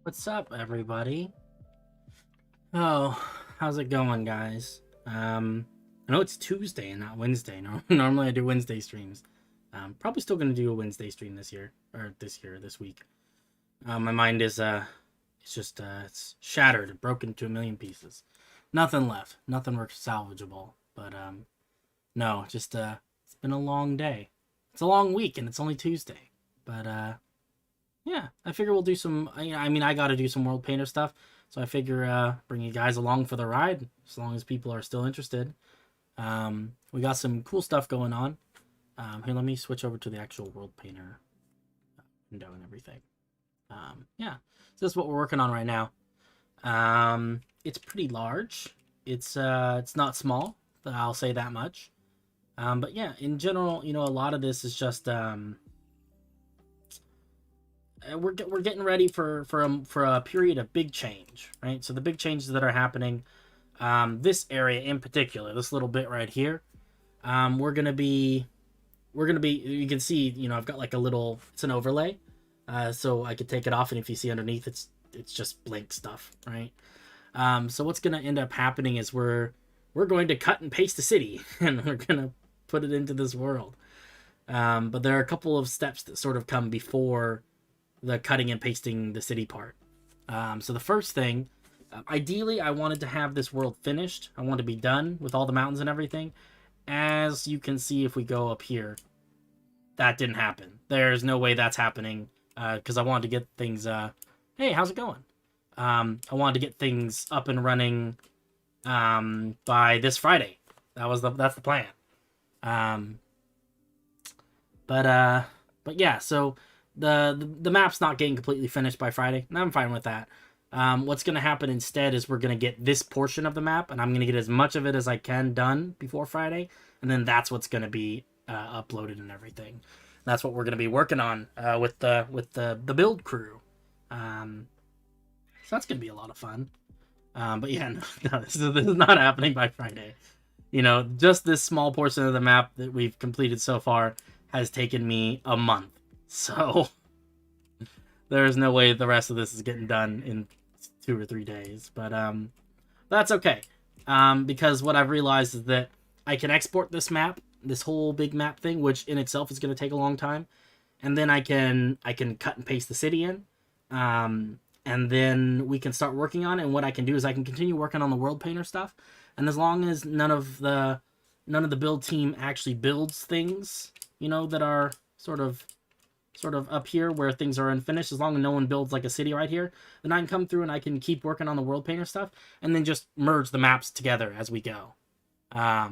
What's up, everybody? Oh, how's it going, guys? I know it's Tuesday and not Wednesday. No, normally I do Wednesday streams. Probably still gonna do a Wednesday stream this week. My mind is it's shattered, broken into a million pieces. Nothing left, nothing salvageable. But no, just it's been a long day. It's a long week, and it's only Tuesday. But yeah, I figure we'll do some. I got to do some Worldpainter stuff, so I figure bring you guys along for the ride as long as people are still interested. We got some cool stuff going on. Here, let me switch over to the actual Worldpainter window and everything. Yeah, so this is what we're working on right now. It's pretty large. It's not small. I'll say that much. But yeah, in general, a lot of this is just we're getting ready for a period of big change, right? So the big changes that are happening, this area in particular, this little bit right here, we're gonna be. You can see, I've got like it's an overlay, so I could take it off, and if you see underneath, it's just blank stuff, right? So what's gonna end up happening is we're going to cut and paste the city, and we're gonna put it into this world. But there are a couple of steps that sort of come before the cutting and pasting the city part. So the first thing, ideally, I wanted to have this world finished. I want to be done with all the mountains and everything. As you can see, if we go up here, that didn't happen. There's no way that's happening, because I wanted to get things. Hey, how's it going? I wanted to get things up and running by this Friday. That's the plan. But yeah, so the map's not getting completely finished by Friday, and I'm fine with that. What's going to happen instead is we're going to get this portion of the map, and I'm going to get as much of it as I can done before Friday, and then that's what's going to be uploaded and everything. That's what we're going to be working on with the build crew. So that's going to be a lot of fun. But yeah, no, this is not happening by Friday. Just this small portion of the map that we've completed so far has taken me a month. So there's no way the rest of this is getting done in 2 or 3 days. But that's okay. Because what I've realized is that I can export this map, this whole big map thing, which in itself is going to take a long time. And then I can cut and paste the city in. And then we can start working on it. And what I can do is I can continue working on the Worldpainter stuff. And as long as none of the build team actually builds things, that are sort of up here where things are unfinished, as long as no one builds like a city right here, then I can come through and I can keep working on the Worldpainter stuff and then just merge the maps together as we go. Yeah,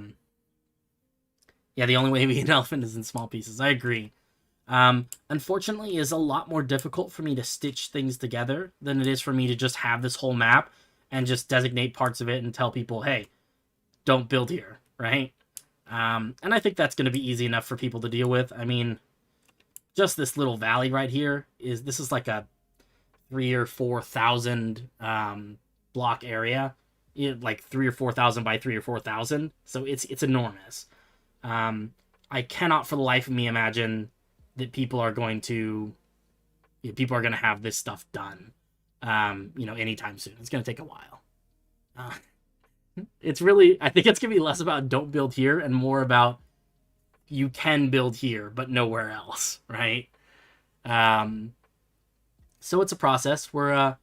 the only way we get an elephant is in small pieces. I agree. Unfortunately, it's a lot more difficult for me to stitch things together than it is for me to just have this whole map and just designate parts of it and tell people, hey, don't build here, right? And I think that's going to be easy enough for people to deal with. I mean, just this little valley right here this is like a 3,000 or 4,000 block area, like 3,000 or 4,000 by 3,000 or 4,000. So it's enormous. I cannot for the life of me imagine that people are going to have this stuff done, anytime soon. It's going to take a while. I think it's going to be less about don't build here and more about you can build here, but nowhere else, right? So it's a process. We're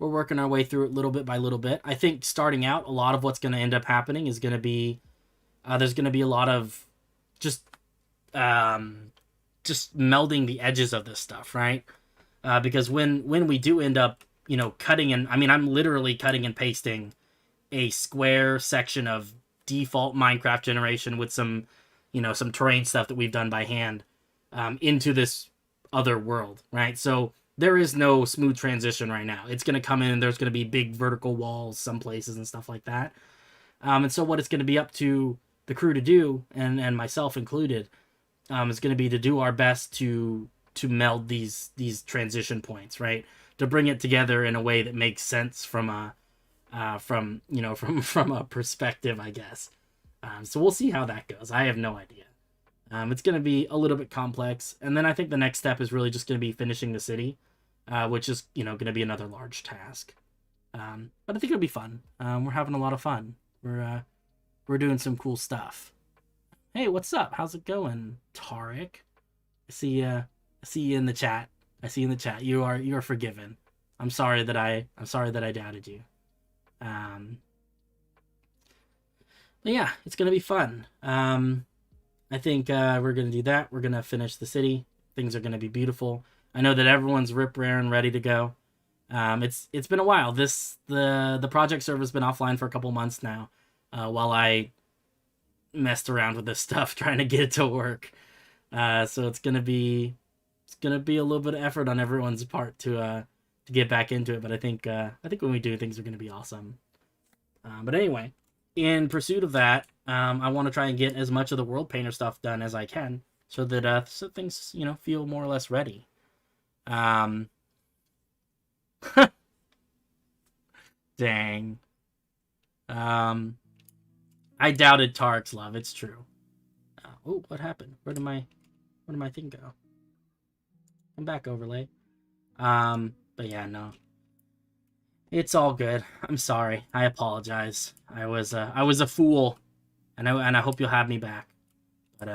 working our way through it little bit by little bit. I think starting out, a lot of what's going to end up happening is going to be there's going to be a lot of just melding the edges of this stuff, right? Because when we do end up, cutting and I'm literally cutting and pasting a square section of default Minecraft generation with some terrain stuff that we've done by hand into this other world, right? So there is no smooth transition right now. It's going to come in and there's going to be big vertical walls some places and stuff like that. And so what it's going to be up to the crew to do, and myself included, is going to be to do our best to meld these transition points, right? To bring it together in a way that makes sense from a perspective, I guess. So we'll see how that goes. I have no idea. It's going to be a little bit complex. And then I think the next step is really just going to be finishing the city. which is, going to be another large task. But I think it'll be fun. We're having a lot of fun. We're doing some cool stuff. Hey, what's up? How's it going, Tarek? I see you in the chat. I see you in the chat. You are forgiven. I'm sorry that I doubted you. But yeah, it's gonna be fun. I think we're gonna do that. We're gonna finish the city. Things are gonna be beautiful. I know that everyone's rip raring ready to go. It's been a while. The project server's been offline for a couple months now, while I messed around with this stuff trying to get it to work. So it's gonna be a little bit of effort on everyone's part to get back into it. But I think when we do, things are gonna be awesome. But anyway, in pursuit of that, I want to try and get as much of the Worldpainter stuff done as I can, so that so things feel more or less ready. Dang. I doubted Tarek's love. It's true. Oh, what happened? Where did my thing go? Come back, overlay. But yeah, no. It's all good. I'm sorry. I apologize. I was a fool, and I hope you'll have me back. But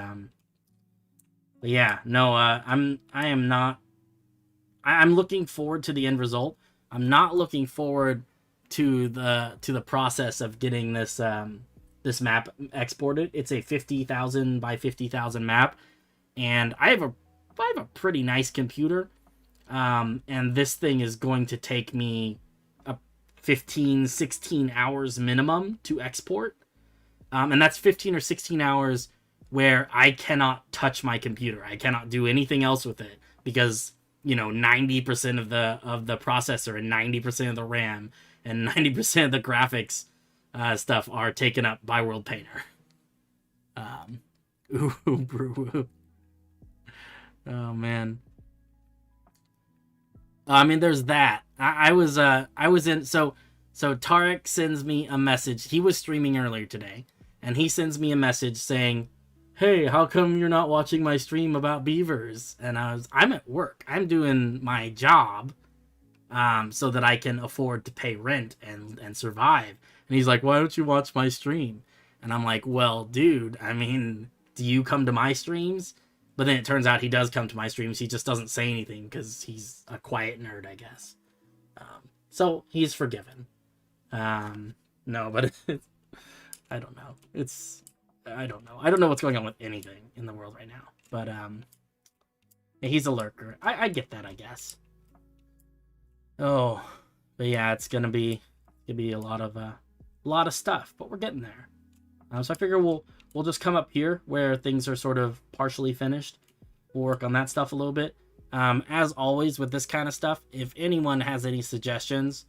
yeah, no. I'm looking forward to the end result. I'm not looking forward to the process of getting this this map exported. It's a 50,000 by 50,000 map, and I have a pretty nice computer, and this thing is going to take me 15-16 hours minimum to export, and that's 15 or 16 hours where I cannot touch my computer. I cannot do anything else with it because 90% of the processor and 90% of the RAM and 90% of the graphics stuff are taken up by Worldpainter. Oh man. I mean, there's that. I was in. So Tarek sends me a message. He was streaming earlier today, and he sends me a message saying, "Hey, how come you're not watching my stream about beavers?" And I'm at work. I'm doing my job, so that I can afford to pay rent and survive. And he's like, "Why don't you watch my stream?" And I'm like, "Well, dude, I mean, do you come to my streams?" But then it turns out he does come to my streams. He just doesn't say anything because he's a quiet nerd, I guess. So he's forgiven. No, but I don't know. I don't know. I don't know what's going on with anything in the world right now. But he's a lurker. I get that, I guess. Oh, but yeah, it's gonna be a lot of stuff. But we're getting there. So I figure we'll just come up here where things are sort of partially finished. We'll work on that stuff a little bit. As always with this kind of stuff, if anyone has any suggestions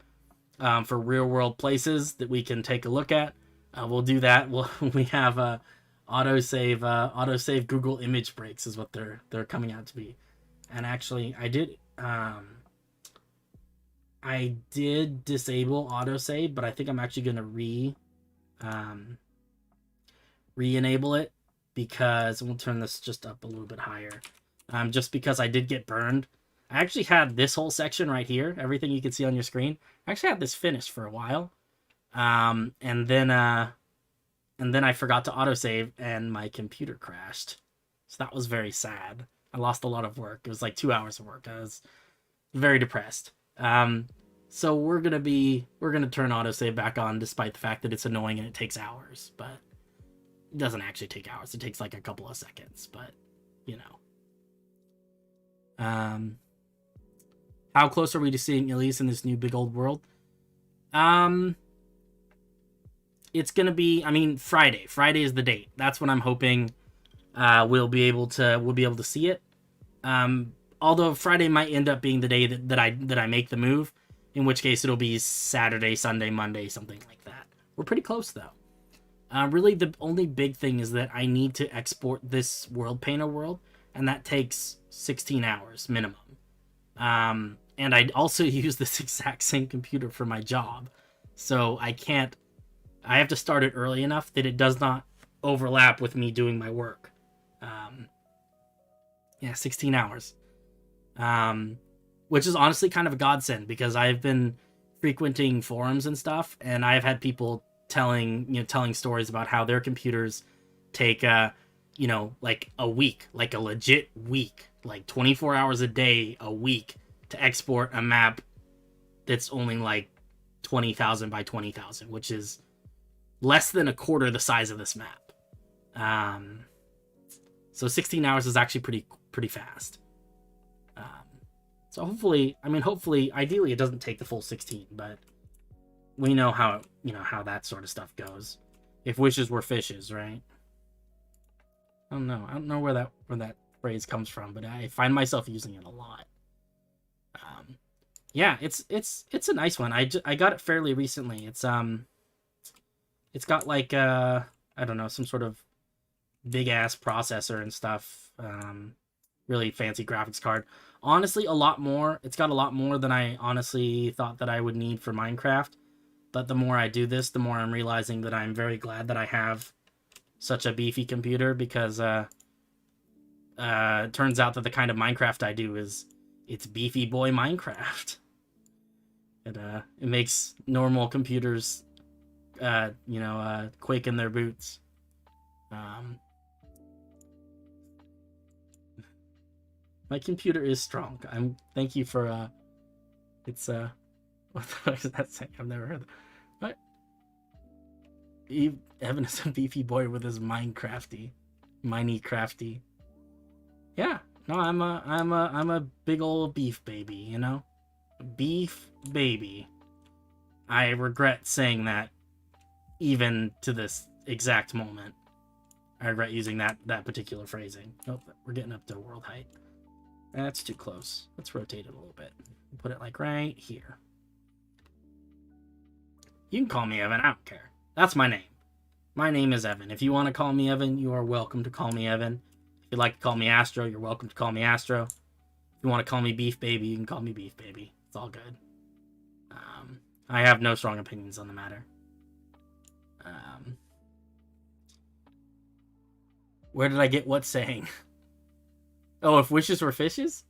for real world places that we can take a look at, we'll do that. We have autosave Google image breaks is what they're coming out to be. And actually, I did disable autosave, but I think I'm actually gonna re-enable it, because we'll turn this just up a little bit higher, just because I did get burned. I actually had this whole section right here, everything you can see on your screen. I actually had this finished for a while, and then I forgot to autosave and my computer crashed, so that was very sad. I lost a lot of work. It was like 2 hours of work. I was very depressed. So we're gonna turn autosave back on, despite the fact that it's annoying and it takes hours, but it doesn't actually take hours. It takes like a couple of seconds, but how close are we to seeing Illias in this new big old world? It's gonna be, Friday. Friday is the date. That's when I'm hoping we'll be able to see it. Although Friday might end up being the day that I make the move, in which case it'll be Saturday, Sunday, Monday, something like that. We're pretty close though. Really, the only big thing is that I need to export this Worldpainter world, and that takes 16 hours minimum. And I also use this exact same computer for my job, so I have to start it early enough that it does not overlap with me doing my work. 16 hours. which is honestly kind of a godsend because I've been frequenting forums and stuff, and I've had people telling stories about how their computers take like a week, like a legit week, like 24 hours a day, a week to export a map that's only like 20,000 by 20,000, which is less than a quarter the size of this map. So 16 hours is actually pretty fast. So hopefully, ideally it doesn't take the full 16, but we know how that sort of stuff goes. If wishes were fishes, right? I don't know where that phrase comes from, but I find myself using it a lot. Yeah, it's a nice one. I got it fairly recently. It's got like I don't know, some sort of big ass processor and stuff. Really fancy graphics card. Honestly, a lot more. It's got a lot more than I honestly thought that I would need for Minecraft. But the more I do this, the more I'm realizing that I'm very glad that I have such a beefy computer, because it turns out that the kind of Minecraft I do it's beefy boy Minecraft. It makes normal computers quake in their boots. My computer is strong. Thank you for it's what is that saying? I've never heard that. What? Evan is a beefy boy with his Minecrafty. Yeah. No, I'm a big old beef baby, you know? Beef baby. I regret saying that even to this exact moment. I regret using that particular phrasing. Oh, we're getting up to world height. That's too close. Let's rotate it a little bit. Put it like right here. You can call me Evan. I don't care. That's my name. My name is Evan. If you want to call me Evan, you are welcome to call me Evan. If you'd like to call me Astro, you're welcome to call me Astro. If you want to call me Beef Baby, you can call me Beef Baby. It's all good. I have no strong opinions on the matter. Where did I get what saying? Oh, if wishes were fishes?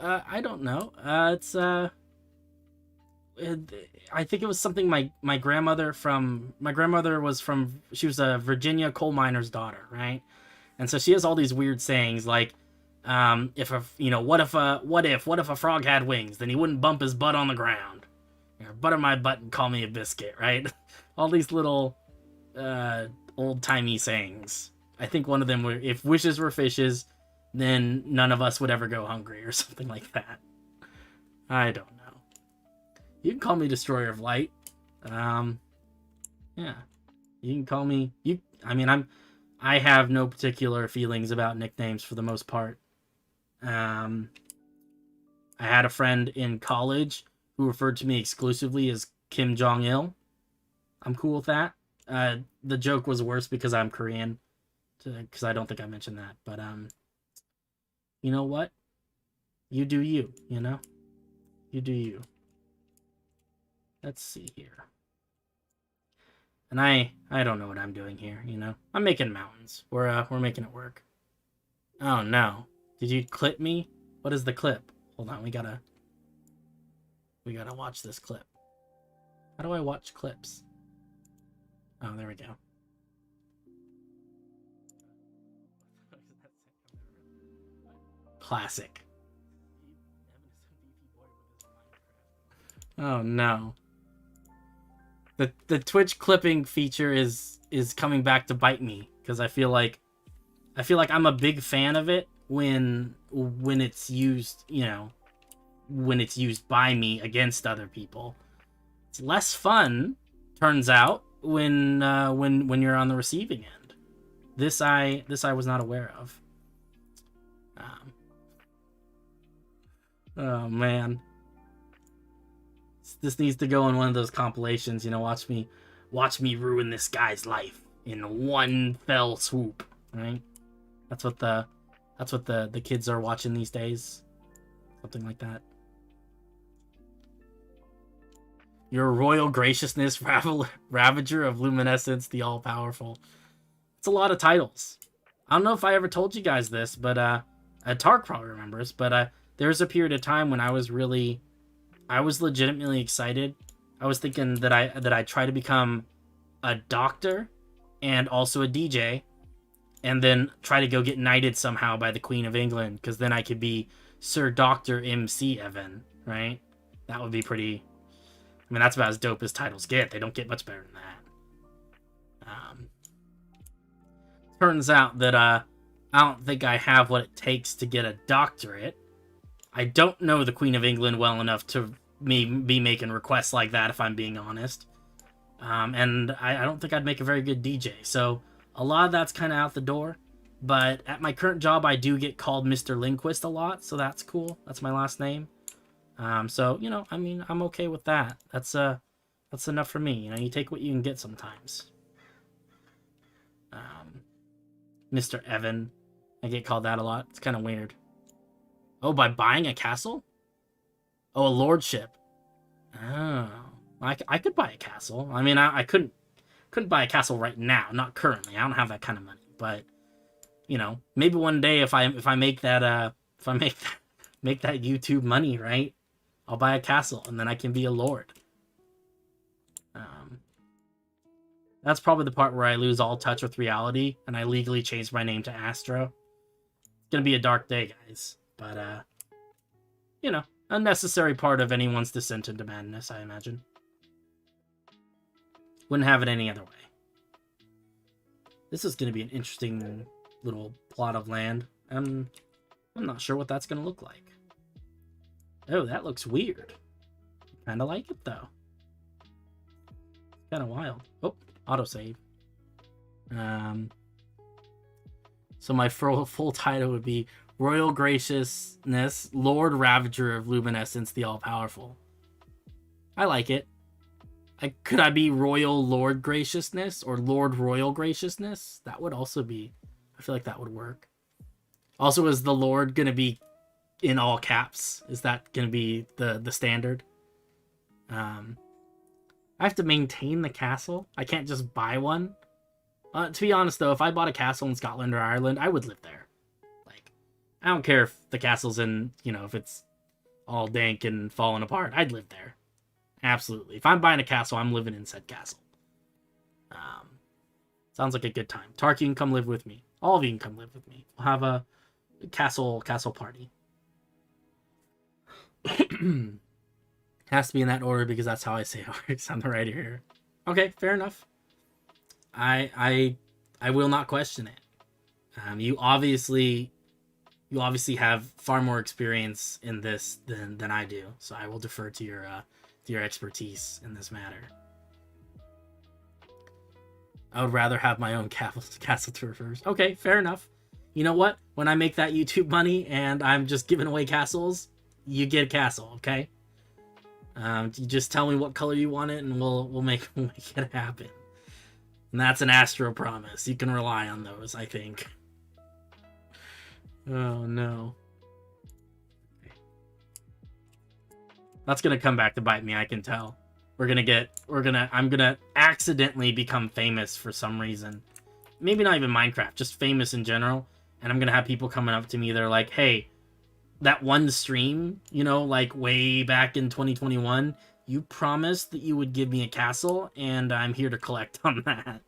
I don't know. I think it was something my grandmother was from, she was a Virginia coal miner's daughter, right? And so she has all these weird sayings like, what if a frog had wings, then he wouldn't bump his butt on the ground. Or butter my butt and call me a biscuit, right? All these little old-timey sayings. I think one of them were, if wishes were fishes, then none of us would ever go hungry, or something like that. I don't know. You can call me Destroyer of Light. Yeah. You can call me... I have no particular feelings about nicknames for the most part. I had a friend in college who referred to me exclusively as Kim Jong-il. I'm cool with that. The joke was worse because I'm Korean. Because I don't think I mentioned that. But, you know what? You do you, you know? You do you. Let's see here. And I don't know what I'm doing here, you know? I'm making mountains. We're making it work. Oh, no. Did you clip me? What is the clip? Hold on, we gotta watch this clip. How do I watch clips? Oh, there we go. Classic. Oh no. The Twitch clipping feature is coming back to bite me, because I feel like I'm a big fan of it when it's used, when it's used by me against other people. It's less fun, turns out, when you're on the receiving end. This I was not aware of. Oh man, this needs to go in one of those compilations. Watch me ruin this guy's life in one fell swoop. Right? That's what the kids are watching these days. Something like that. Your Royal Graciousness, Ravager of Luminescence, the All-Powerful. It's a lot of titles. I don't know if I ever told you guys this, but Tark probably remembers, but there was a period of time when I was legitimately excited. I was thinking that I'd try to become a doctor and also a DJ, and then try to go get knighted somehow by the Queen of England, because then I could be Sir Dr. MC Evan, right? That would be pretty... I mean, that's about as dope as titles get. They don't get much better than that. Turns out that I don't think I have what it takes to get a doctorate. I don't know the Queen of England well enough to be making requests like that, if I'm being honest. And I don't think I'd make a very good DJ. So a lot of that's kind of out the door. But at my current job, I do get called Mr. Linguist a lot, so that's cool. That's my last name. So, you know, I mean, I'm okay with that. That's enough for me. You know, you take what you can get sometimes. Mr. Evan. I get called that a lot. It's kind of weird. Oh, by buying a castle? Oh, a lordship. Oh. I could buy a castle. I mean, I couldn't buy a castle right now. Not currently. I don't have that kind of money. But, you know, maybe one day if I make that make that YouTube money, right? I'll buy a castle and then I can be a lord. That's probably the part where I lose all touch with reality and I legally change my name to Astro. It's gonna be a dark day, guys. But, you know, a necessary part of anyone's descent into madness, I imagine. Wouldn't have it any other way. This is gonna be an interesting little plot of land. I'm not sure what that's gonna look like. Oh, that looks weird. Kinda like it, though. Kinda wild. Oh, autosave. So my full title would be Royal Graciousness, Lord Ravager of Luminescence, the All-Powerful. I like it. Could I be Royal Lord Graciousness or Lord Royal Graciousness? That would also be... I feel like that would work. Also, is the Lord gonna be in all caps? Is that gonna be the standard? I have to maintain the castle. I can't just buy one. To be honest, though, if I bought a castle in Scotland or Ireland, I would live there. Like, I don't care if the castle's in, you know, if it's all dank and falling apart. I'd live there. Absolutely. If I'm buying a castle, I'm living in said castle. Sounds like a good time. Tark, you can come live with me. All of you can come live with me. We'll have a castle party. Has to be in that order because that's how I say it works on the right here. Okay, fair enough. I will not question it. You obviously have far more experience in this than I do, so I will defer to your expertise in this matter. I would rather have my own castle tour first. Okay, fair enough. You know what? When I make that YouTube money and I'm just giving away castles, you get a castle, okay? You just tell me what color you want it, and we'll make it happen. And that's an Astro promise. You can rely on those, I think. Oh no. That's gonna come back to bite me, I can tell. I'm gonna accidentally become famous for some reason. Maybe not even Minecraft, just famous in general. And I'm gonna have people coming up to me, they're like, hey, that one stream, you know, like way back in 2021, you promised that you would give me a castle, and I'm here to collect on that.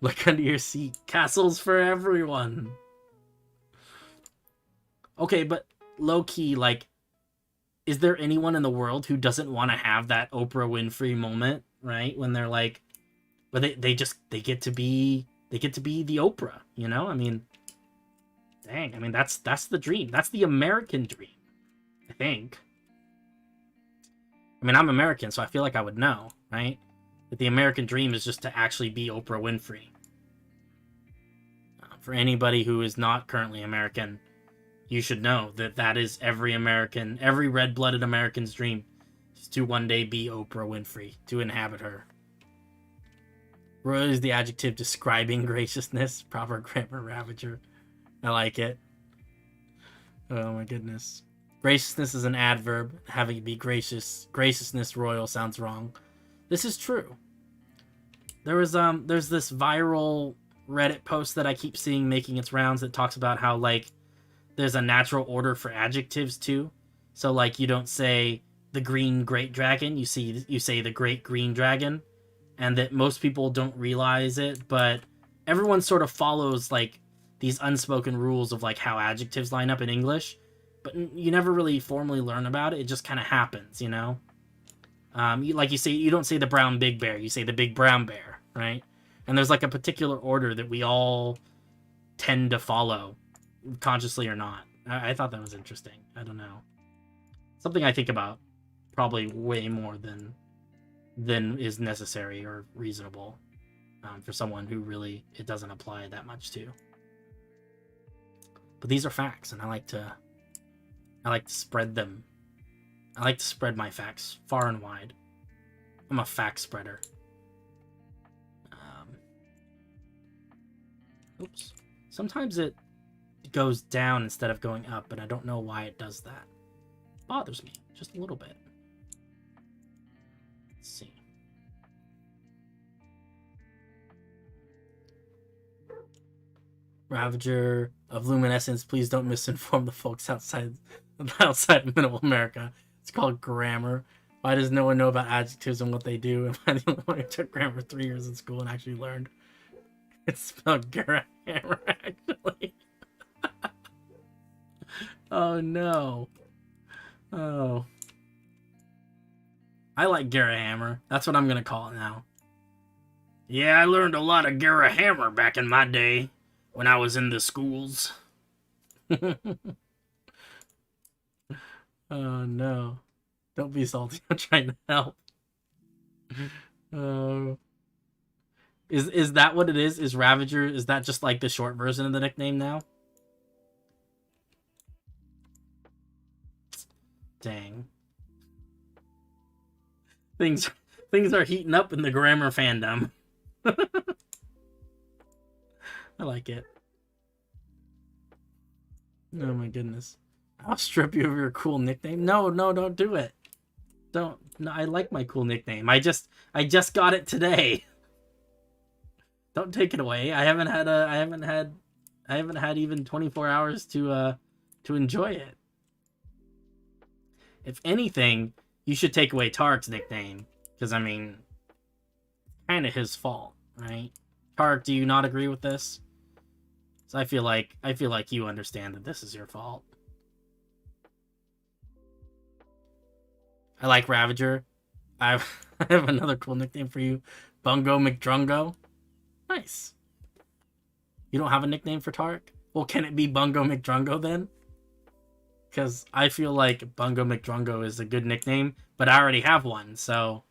Look under your seat. Castles for everyone. Okay, but low-key, like, is there anyone in the world who doesn't want to have that Oprah Winfrey moment, right? When they're like, but they get to be the Oprah, you know? I mean, dang, I mean, that's the dream. That's the American dream, I think. I mean, I'm American, so I feel like I would know, right? That the American dream is just to actually be Oprah Winfrey. For anybody who is not currently American, you should know that that is every red-blooded American's dream, is to one day be Oprah Winfrey, to inhabit her. Royal is the adjective describing graciousness, proper grammar ravager. I like it. Oh my goodness. Graciousness is an adverb. Having it be gracious. Graciousness royal sounds wrong. This is true. There's this viral Reddit post that I keep seeing making its rounds that talks about how, like, there's a natural order for adjectives too. So like you don't say the green great dragon, you say the great green dragon, and that most people don't realize it, but everyone sort of follows like these unspoken rules of like how adjectives line up in English, but you never really formally learn about it. It just kind of happens, you know. You don't say the brown big bear, you say the big brown bear, right? And there's like a particular order that we all tend to follow, consciously or not. I thought that was interesting. I don't know. Something I think about probably way more than is necessary or reasonable for someone who really it doesn't apply that much to. But these are facts, and I like to spread them. I like to spread my facts far and wide. I'm a fact spreader. Oops. Sometimes it goes down instead of going up, and I don't know why it does that. It bothers me just a little bit. Let's see. Ravager of Luminescence, please don't misinform the folks outside of Middle America. It's called grammar. Why does no one know about adjectives and what they do? Am I the only one who took grammar 3 years in school and actually learned? It's spelled Hammer, actually. Oh no. Oh. I like Hammer. That's what I'm gonna call it now. Yeah, I learned a lot of Hammer back in my day when I was in the schools. Oh no. Don't be salty. I'm trying to help. Oh. Is that what it is? Is Ravager, is that just like the short version of the nickname now? Dang. Things are heating up in the grammar fandom. I like it. Oh my goodness. I'll strip you of your cool nickname. No, don't do it. Don't. No, I like my cool nickname. I just got it today. Don't take it away. I haven't had even 24 hours to enjoy it. If anything, you should take away Tarek's nickname, because I mean, kind of his fault, right? Tarek, do you not agree with this? So I feel like you understand that this is your fault. I like Ravager. I have another cool nickname for you, Bungo McDrungo. Nice. You don't have a nickname for Tarek? Well, can it be Bungo McDrungo then? Because I feel like Bungo McDrungo is a good nickname, but I already have one, so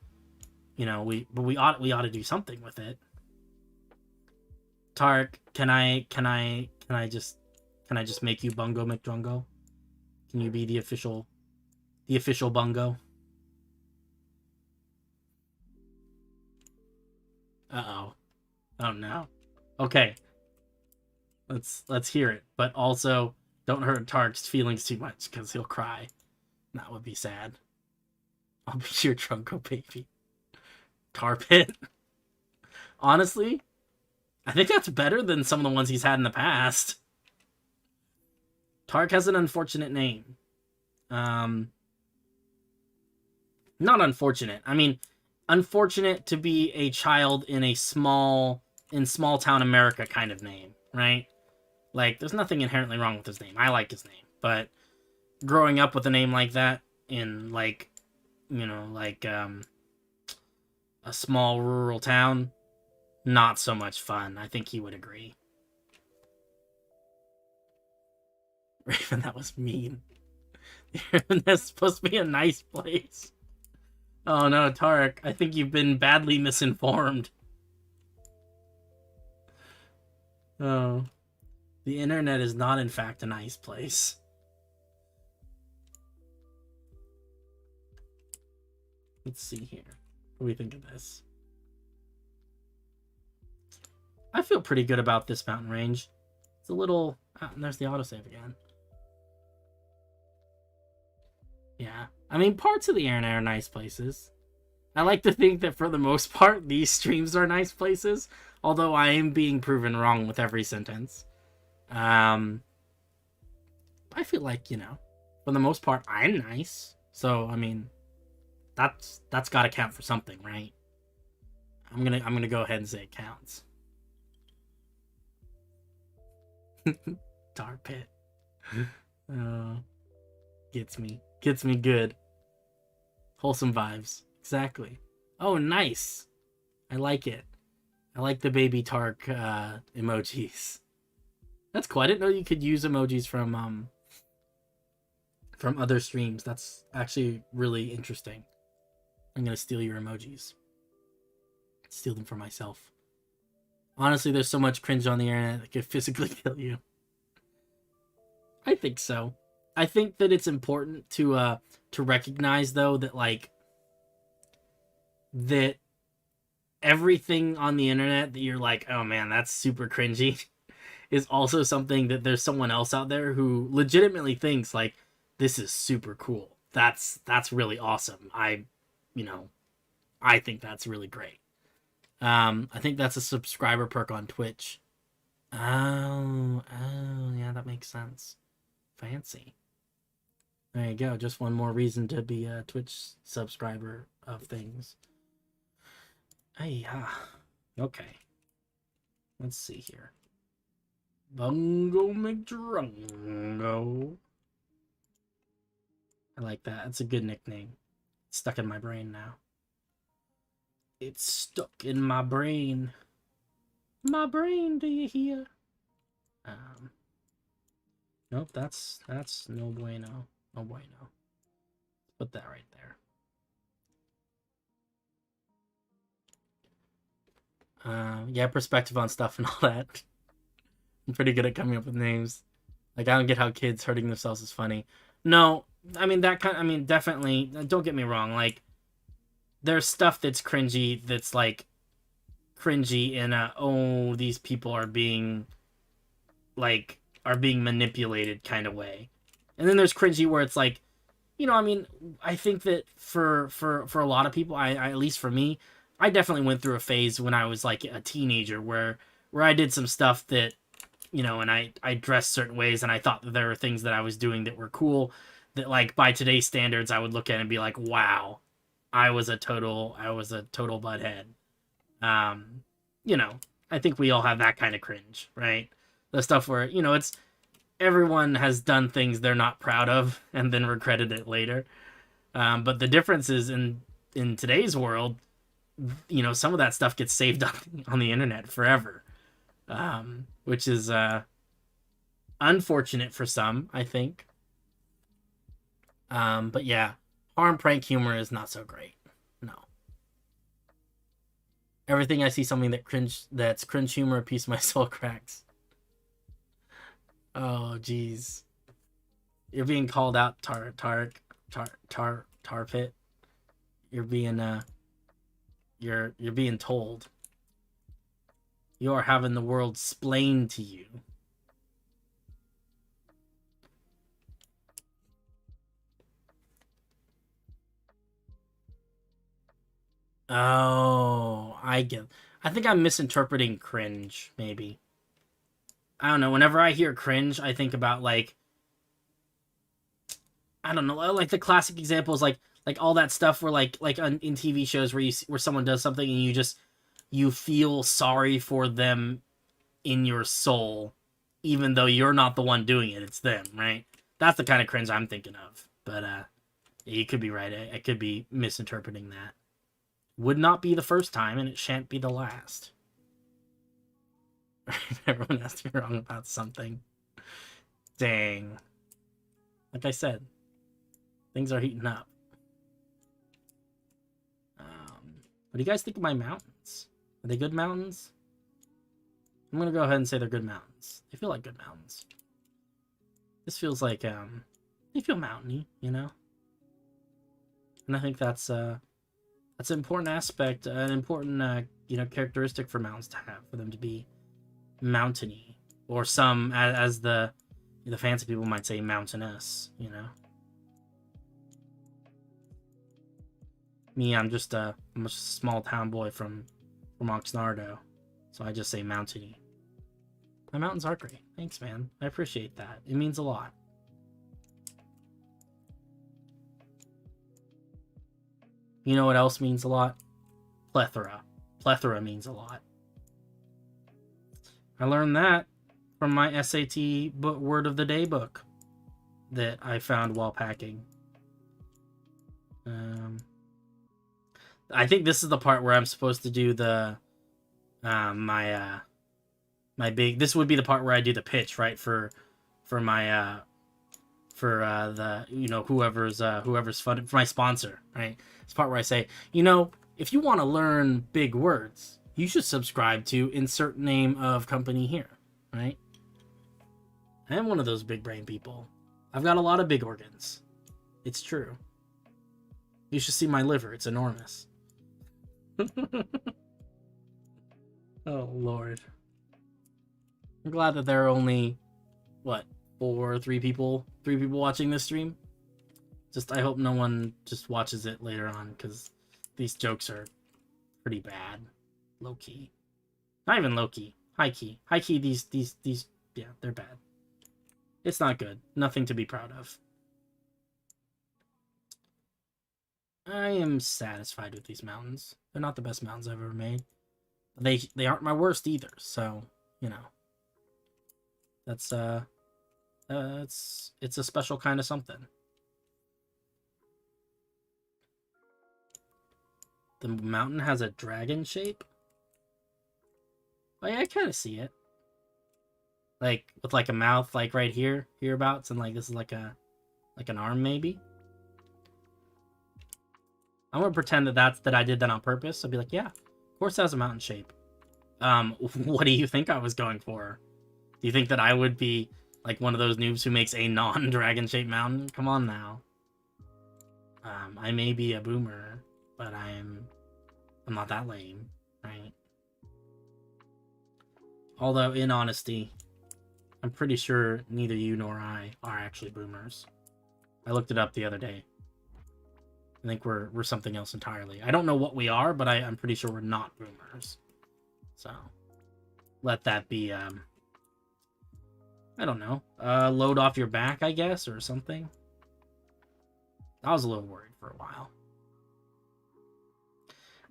you know we ought to do something with it. Tarek, can I just make you Bungo McDrungo? Can you be the official Bungo? Uh-oh. Oh no. Okay. Let's hear it, but also don't hurt Tarek's feelings too much, because he'll cry. That would be sad. I'll be your Trunko baby. Tar Pit. Honestly, I think that's better than some of the ones he's had in the past. Tarek has an unfortunate name. Not unfortunate. I mean, unfortunate to be a child in small town America kind of name, right? Like, there's nothing inherently wrong with his name. I like his name. But growing up with a name like that in, like, you know, like, a small rural town, not so much fun. I think he would agree. Raven, that was mean. That's supposed to be a nice place. Oh no, Tarek, I think you've been badly misinformed. Oh. The internet is not, in fact, a nice place. Let's see here. What do we think of this? I feel pretty good about this mountain range. It's a little... Ah, and there's the autosave again. Yeah. I mean, parts of the internet are nice places. I like to think that for the most part, these streams are nice places. Although I am being proven wrong with every sentence. I feel like, you know, for the most part, I'm nice. So I mean, that's got to count for something, right? I'm gonna go ahead and say it counts. Tar pit. Gets me good. Wholesome vibes. Exactly. Oh, nice. I like it. I like the baby Tark emojis. That's cool. I didn't know you could use emojis from other streams. That's actually really interesting. I'm gonna steal your emojis. Steal them for myself. Honestly, there's so much cringe on the internet that could physically kill you. I think so. I think that it's important to recognize though that like that everything on the internet that you're like, oh man, that's super cringy, is also something that there's someone else out there who legitimately thinks like this is super cool. That's really awesome. You know, I think that's really great. I think that's a subscriber perk on Twitch. Oh, yeah, that makes sense. Fancy. There you go. Just one more reason to be a Twitch subscriber of things. Hey, okay. Let's see here. Bungo McDrungo. I like that. That's a good nickname. It's stuck in my brain now. It's stuck in my brain. My brain, do you hear? Nope, that's no bueno. No bueno. Put that right there. Yeah, perspective on stuff and all that. I'm pretty good at coming up with names. Like, I don't get how kids hurting themselves is funny. No, I mean, definitely, don't get me wrong. Like, there's stuff that's cringy that's, like, cringy in a, oh, these people are being manipulated kind of way. And then there's cringy where it's like, you know, I mean, I think that for a lot of people, I at least for me, I definitely went through a phase when I was like a teenager where I did some stuff that, you know, and I dressed certain ways and I thought that there were things that I was doing that were cool that like by today's standards I would look at and be like, wow, I was a total butthead. You know, I think we all have that kind of cringe, right? The stuff where, you know, it's everyone has done things they're not proud of and then regretted it later. But the difference is in today's world, you know, some of that stuff gets saved on the internet forever, which is unfortunate for some, I think. But yeah, harm prank humor is not so great. No. Everything I see something that's cringe humor, a piece of my soul cracks. Oh, jeez. You're being called out, tar pit. You're being you're being told. You are having the world splained to you. Oh, I think I'm misinterpreting cringe, maybe. I don't know. Whenever I hear cringe, I think about like, I don't know, like the classic example is like all that stuff where like in TV shows where someone does something and you feel sorry for them in your soul, even though you're not the one doing it, it's them, right? That's the kind of cringe I'm thinking of. But you could be right. I could be misinterpreting that. Would not be the first time, and it shan't be the last. Everyone has to be wrong about something. Dang. Like I said, things are heating up. What do you guys think of my mountains? Are they good mountains? I'm gonna go ahead and say they're good mountains. They feel like good mountains. This feels like they feel mountainy, you know. And I think that's an important aspect, an important you know, characteristic for mountains to have, for them to be mountainy, or some, as the fancy people might say, mountainous, you know. Me, I'm just a small town boy from Oxnardo, so I just say mountainy. My mountains are great. Thanks, man. I appreciate that. It means a lot. You know what else means a lot? Plethora. Plethora means a lot. I learned that from my SAT word of the day book that I found while packing. I think this is the part where I'm supposed to do the my big. This would be the part where I do the pitch, right, for my the whoever's funded for my sponsor, right? It's the part where I say, if you want to learn big words, you should subscribe to insert name of company here, right? I am one of those big brain people. I've got a lot of big organs. It's true. You should see my liver. It's enormous. Oh, Lord. I'm glad that there are only, three people watching this stream. I hope no one just watches it later on, because these jokes are pretty bad. Low-key. Not even low-key. High-key. High-key, these, yeah, they're bad. It's not good. Nothing to be proud of. I am satisfied with these mountains. They're not the best mountains I've ever made. They aren't my worst either, so, that's, it's a special kind of something. The mountain has a dragon shape? Oh yeah, I kind of see it. Like, with like a mouth, like right here, hereabouts, and like this is like an arm maybe? I'm gonna pretend that I did that on purpose. I'll be like, yeah, of course it has a mountain shape. What do you think I was going for? Do you think that I would be like one of those noobs who makes a non-dragon shaped mountain? Come on now. I may be a boomer, but I'm not that lame, right? Although, in honesty, I'm pretty sure neither you nor I are actually boomers. I looked it up the other day. I think we're something else entirely. I don't know what we are, but I'm pretty sure we're not boomers. So, let that be, I don't know, load off your back, I guess, or something. I was a little worried for a while.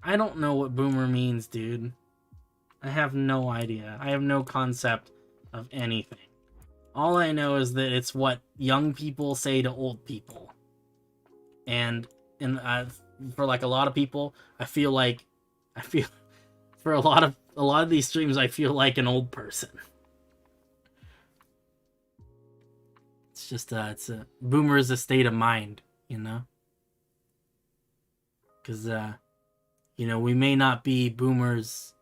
I don't know what boomer means, dude. I have no idea. I have no concept of anything. All I know is that it's what young people say to old people. And for like a lot of people, I feel for a lot of these streams, I feel like an old person. It's just boomer is a state of mind, because we may not be boomers,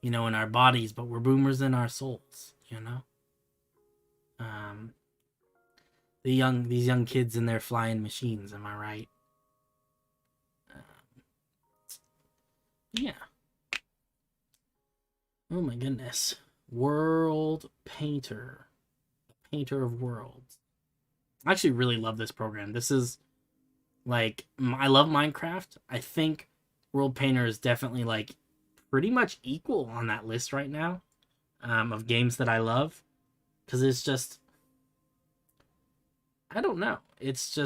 in our bodies, but we're boomers in our souls, these young kids and their flying machines, am I right? Yeah. Oh my goodness. Worldpainter. Painter of worlds. I actually really love this program. This is like, I love Minecraft. I think Worldpainter is definitely like pretty much equal on that list right now of games that I love, because it's just, I don't know, it's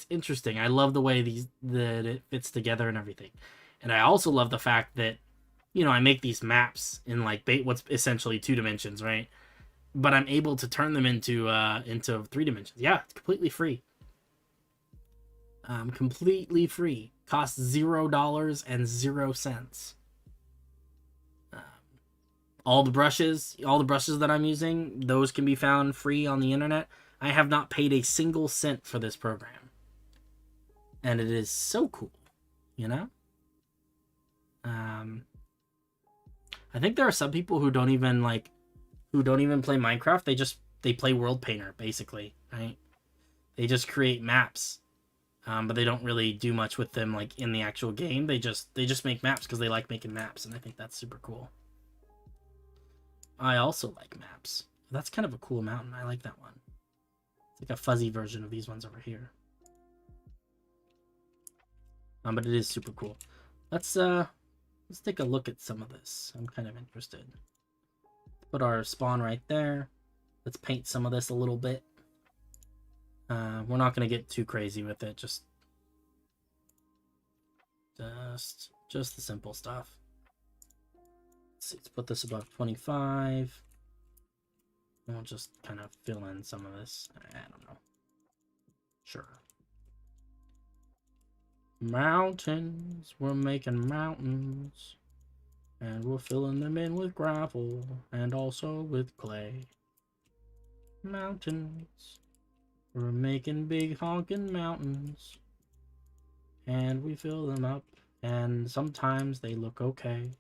interesting. I love the way that it fits together and everything, and I also love the fact that I make these maps in like what's essentially 2 dimensions, right? But I'm able to turn them into 3 dimensions. Yeah, it's completely free. Completely free. Costs $0.00. All the brushes that I'm using, those can be found free on the internet. I have not paid a single cent for this program, and it is so cool, I think there are some people who don't even play Minecraft. They play Worldpainter, basically, right? They just create maps, but they don't really do much with them like in the actual game. They just make maps because they like making maps, and I think that's super cool. I also like maps. That's kind of a cool mountain. I like that one. It's like a fuzzy version of these ones over here. But it is super cool. Let's take a look at some of this. I'm kind of interested. Put our spawn right there. Let's paint some of this a little bit. We're not going to get too crazy with it. Just just the simple stuff. Let's see, let's put this above 25. And we'll just kind of fill in some of this. I don't know. Sure. Mountains. We're making mountains. And we're filling them in with gravel. And also with clay. Mountains. We're making big honking mountains. And we fill them up. And sometimes they look okay.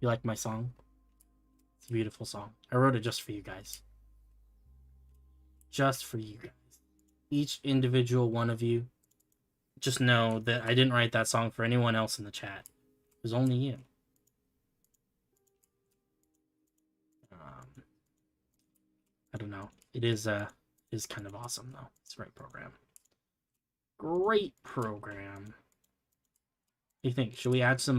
You like my song? It's a beautiful song. I wrote it just for you guys. Just for you guys. Each individual one of you. Just know that I didn't write that song for anyone else in the chat. It was only you. I don't know. It is kind of awesome though. It's a great program. Great program. What do you think? Should we add some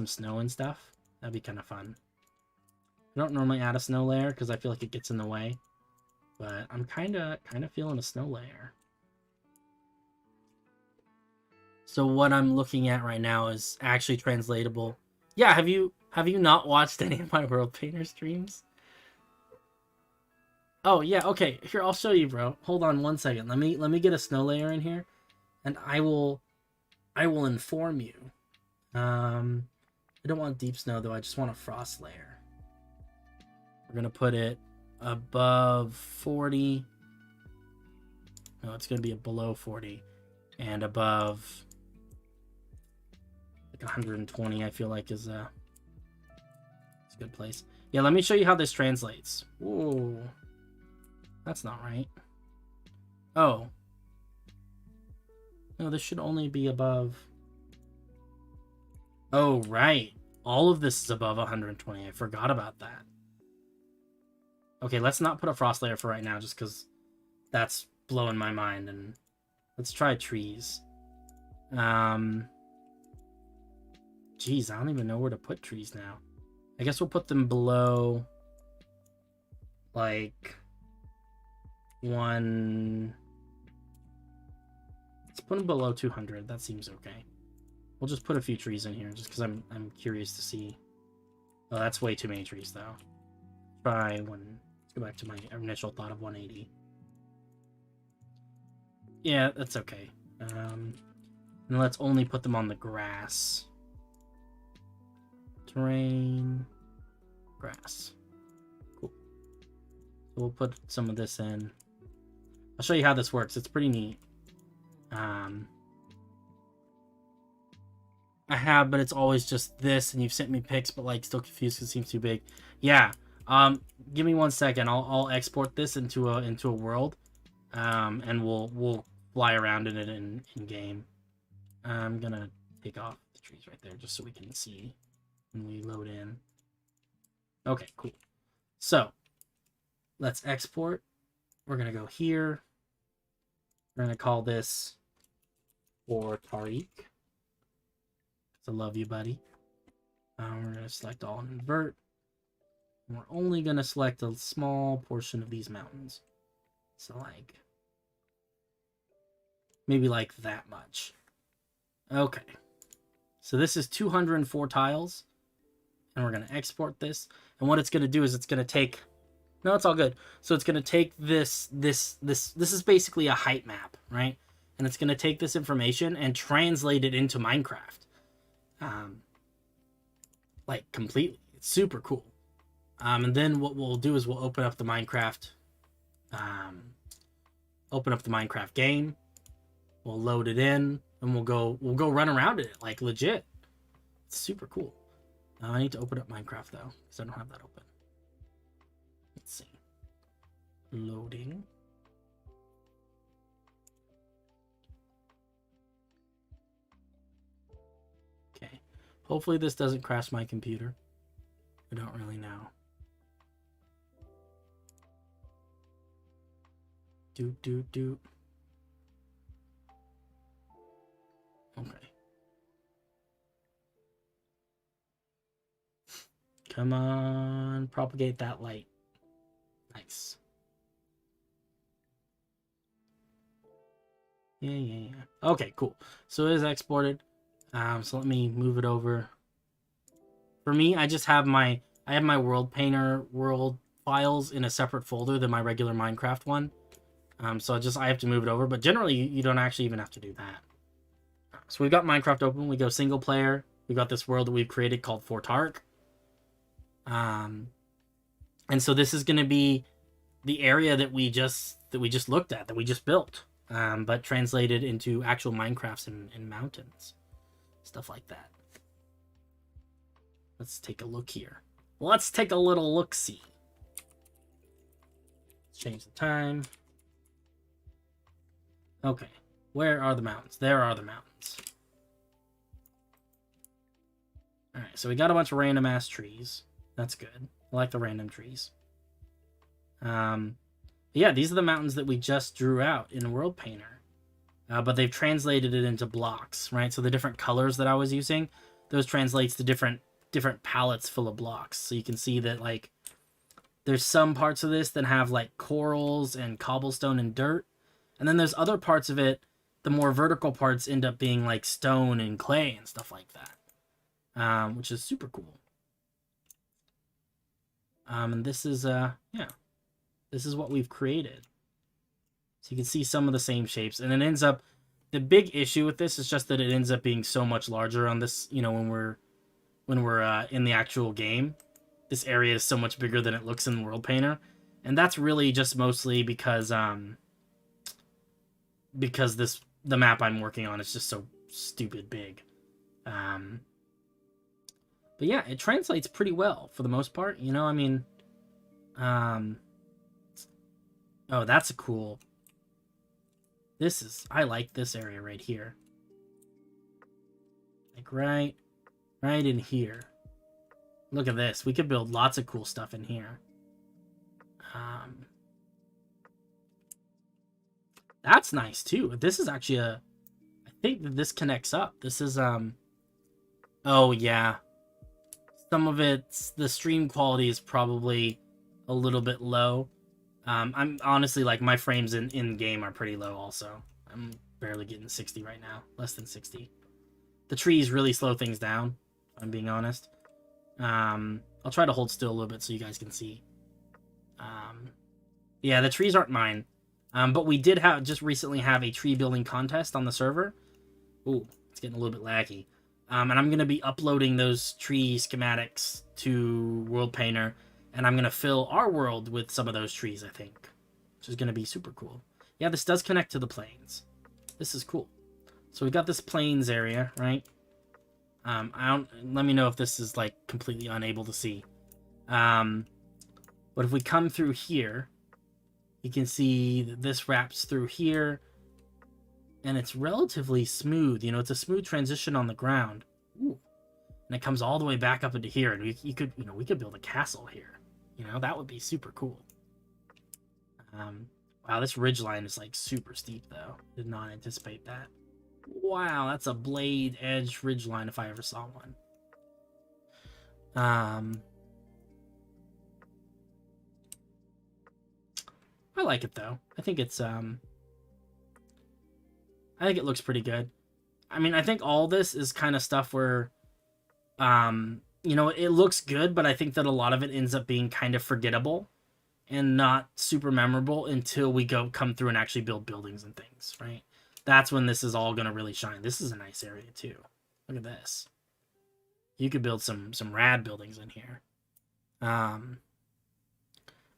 snow and stuff? That'd be kind of fun. I don't normally add a snow layer because I feel like it gets in the way. But I'm kind of feeling a snow layer. So what I'm looking at right now is actually translatable. Yeah, have you not watched any of my Worldpainter streams? Oh yeah, okay. Here, I'll show you, bro. Hold on one second. Let me get a snow layer in here, and I will inform you. I don't want deep snow though. I just want a frost layer. We're gonna put it above 40. No, it's gonna be below 40, and above like 120. I feel like it's a good place. Yeah, let me show you how this translates. Whoa. That's not right. Oh. No, this should only be above. Oh, right. All of this is above 120. I forgot about that. Okay, let's not put a frost layer for right now just because that's blowing my mind. And let's try trees. Geez, I don't even know where to put trees now. I guess we'll put them below like one. Let's put them below 200. That seems okay. We'll just put a few trees in here just because I'm curious to see. Oh, that's way too many trees though. Try one. Let's go back to my initial thought of 180. Yeah, that's okay. And let's only put them on the grass. Terrain, grass. Cool. So we'll put some of this in. I'll show you how this works. It's pretty neat. I have, but it's always just this, and you've sent me pics, but like still confused because it seems too big. Yeah. Give me 1 second. I'll export this into a world, and we'll fly around in it in game. I'm gonna take off the trees right there just so we can see when we load in. Okay, cool. So let's export. We're gonna go here. We're gonna call this for Tariq. I love you, buddy. We're gonna select all and invert. And we're only gonna select a small portion of these mountains. So like maybe like that much. Okay. So this is 204 tiles. And we're gonna export this. And what it's gonna do is it's gonna take. No, it's all good. So it's gonna take this is basically a height map, right? And it's gonna take this information and translate it into Minecraft. Like completely. It's super cool. And then what we'll do is we'll open up the Minecraft game. We'll load it in and we'll go run around it like legit. It's super cool. I need to open up Minecraft though, because I don't have that open. Let's see. Loading. Okay. Hopefully this doesn't crash my computer. I don't really know. Doot. Okay. Come on, propagate that light. Nice. Yeah. Okay, cool. So it is exported. So let me move it over. For me, I just have my Worldpainter world files in a separate folder than my regular Minecraft one. So I have to move it over, but generally you don't actually even have to do that. So we've got Minecraft open. We go single player. We got this world that we've created called Fort Ark. And so this is going to be the area that we just looked at, that we just built, but translated into actual Minecrafts and mountains, stuff like that. Let's take a look here. Let's take a little look-see. Let's change the time. Okay, where are the mountains? There are the mountains. Alright, so we got a bunch of random-ass trees. That's good. I like the random trees. Yeah, these are the mountains that we just drew out in Worldpainter. But they've translated it into blocks, right? So the different colors that I was using, those translates to different palettes full of blocks. So you can see that, like, there's some parts of this that have, like, corals and cobblestone and dirt. And then there's other parts of it, the more vertical parts end up being, like, stone and clay and stuff like that. Which is super cool. And this is, yeah. This is what we've created. So you can see some of the same shapes. And it ends up... The big issue with this is just that it ends up being so much larger on this, you know, when we're in the actual game. This area is so much bigger than it looks in Worldpainter. And that's really just mostly because the map I'm working on is just so stupid big. But yeah, it translates pretty well for the most part. You know, I mean... Oh, that's a cool... I like this area right here. Like right in here. Look at this. We could build lots of cool stuff in here. That's nice too. This is actually I think that this connects up. This is, oh yeah. Some of the stream quality is probably a little bit low. I'm honestly, like, my frames in game are pretty low also. I'm barely getting 60 right now. Less than 60. The trees really slow things down, if I'm being honest. I'll try to hold still a little bit so you guys can see. Yeah, the trees aren't mine. But we did just recently have a tree building contest on the server. Ooh, it's getting a little bit laggy. And I'm going to be uploading those tree schematics to Worldpainter. And I'm going to fill our world with some of those trees, I think. Which is going to be super cool. Yeah, this does connect to the plains. This is cool. So we got this plains area, right? Let me know if this is, like, completely unable to see. But if we come through here, you can see that this wraps through here. And it's relatively smooth. You know, it's a smooth transition on the ground. Ooh. And it comes all the way back up into here. And we could build a castle here. You know, that would be super cool. Wow, this ridgeline is, like, super steep, though. Did not anticipate that. Wow, that's a blade edge ridgeline if I ever saw one. I like it, though. I think it's, I think it looks pretty good. I mean, I think all this is kind of stuff where, you know, it looks good, but I think that a lot of it ends up being kind of forgettable and not super memorable until we come through and actually build buildings and things, right? That's when this is all going to really shine. This is a nice area, too. Look at this. You could build some rad buildings in here. I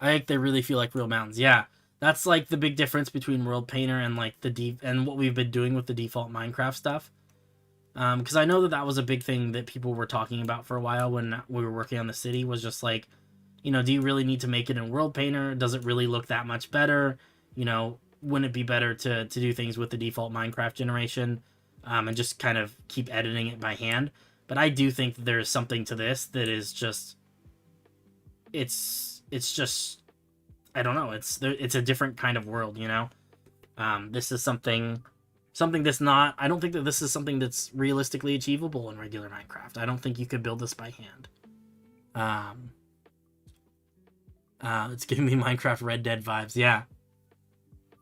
think they really feel like real mountains. Yeah, that's, like, the big difference between Worldpainter and, like, and what we've been doing with the default Minecraft stuff. Because I know that was a big thing that people were talking about for a while when we were working on the city, was just like, you know, do you really need to make it in Worldpainter? Does it really look that much better? You know, wouldn't it be better to do things with the default Minecraft generation and just kind of keep editing it by hand? But I do think that there is something to this that is just, it's just, I don't know, it's a different kind of world, you know? This is something that's not... I don't think that this is something that's realistically achievable in regular Minecraft. I don't think you could build this by hand. It's giving me Minecraft Red Dead vibes. Yeah.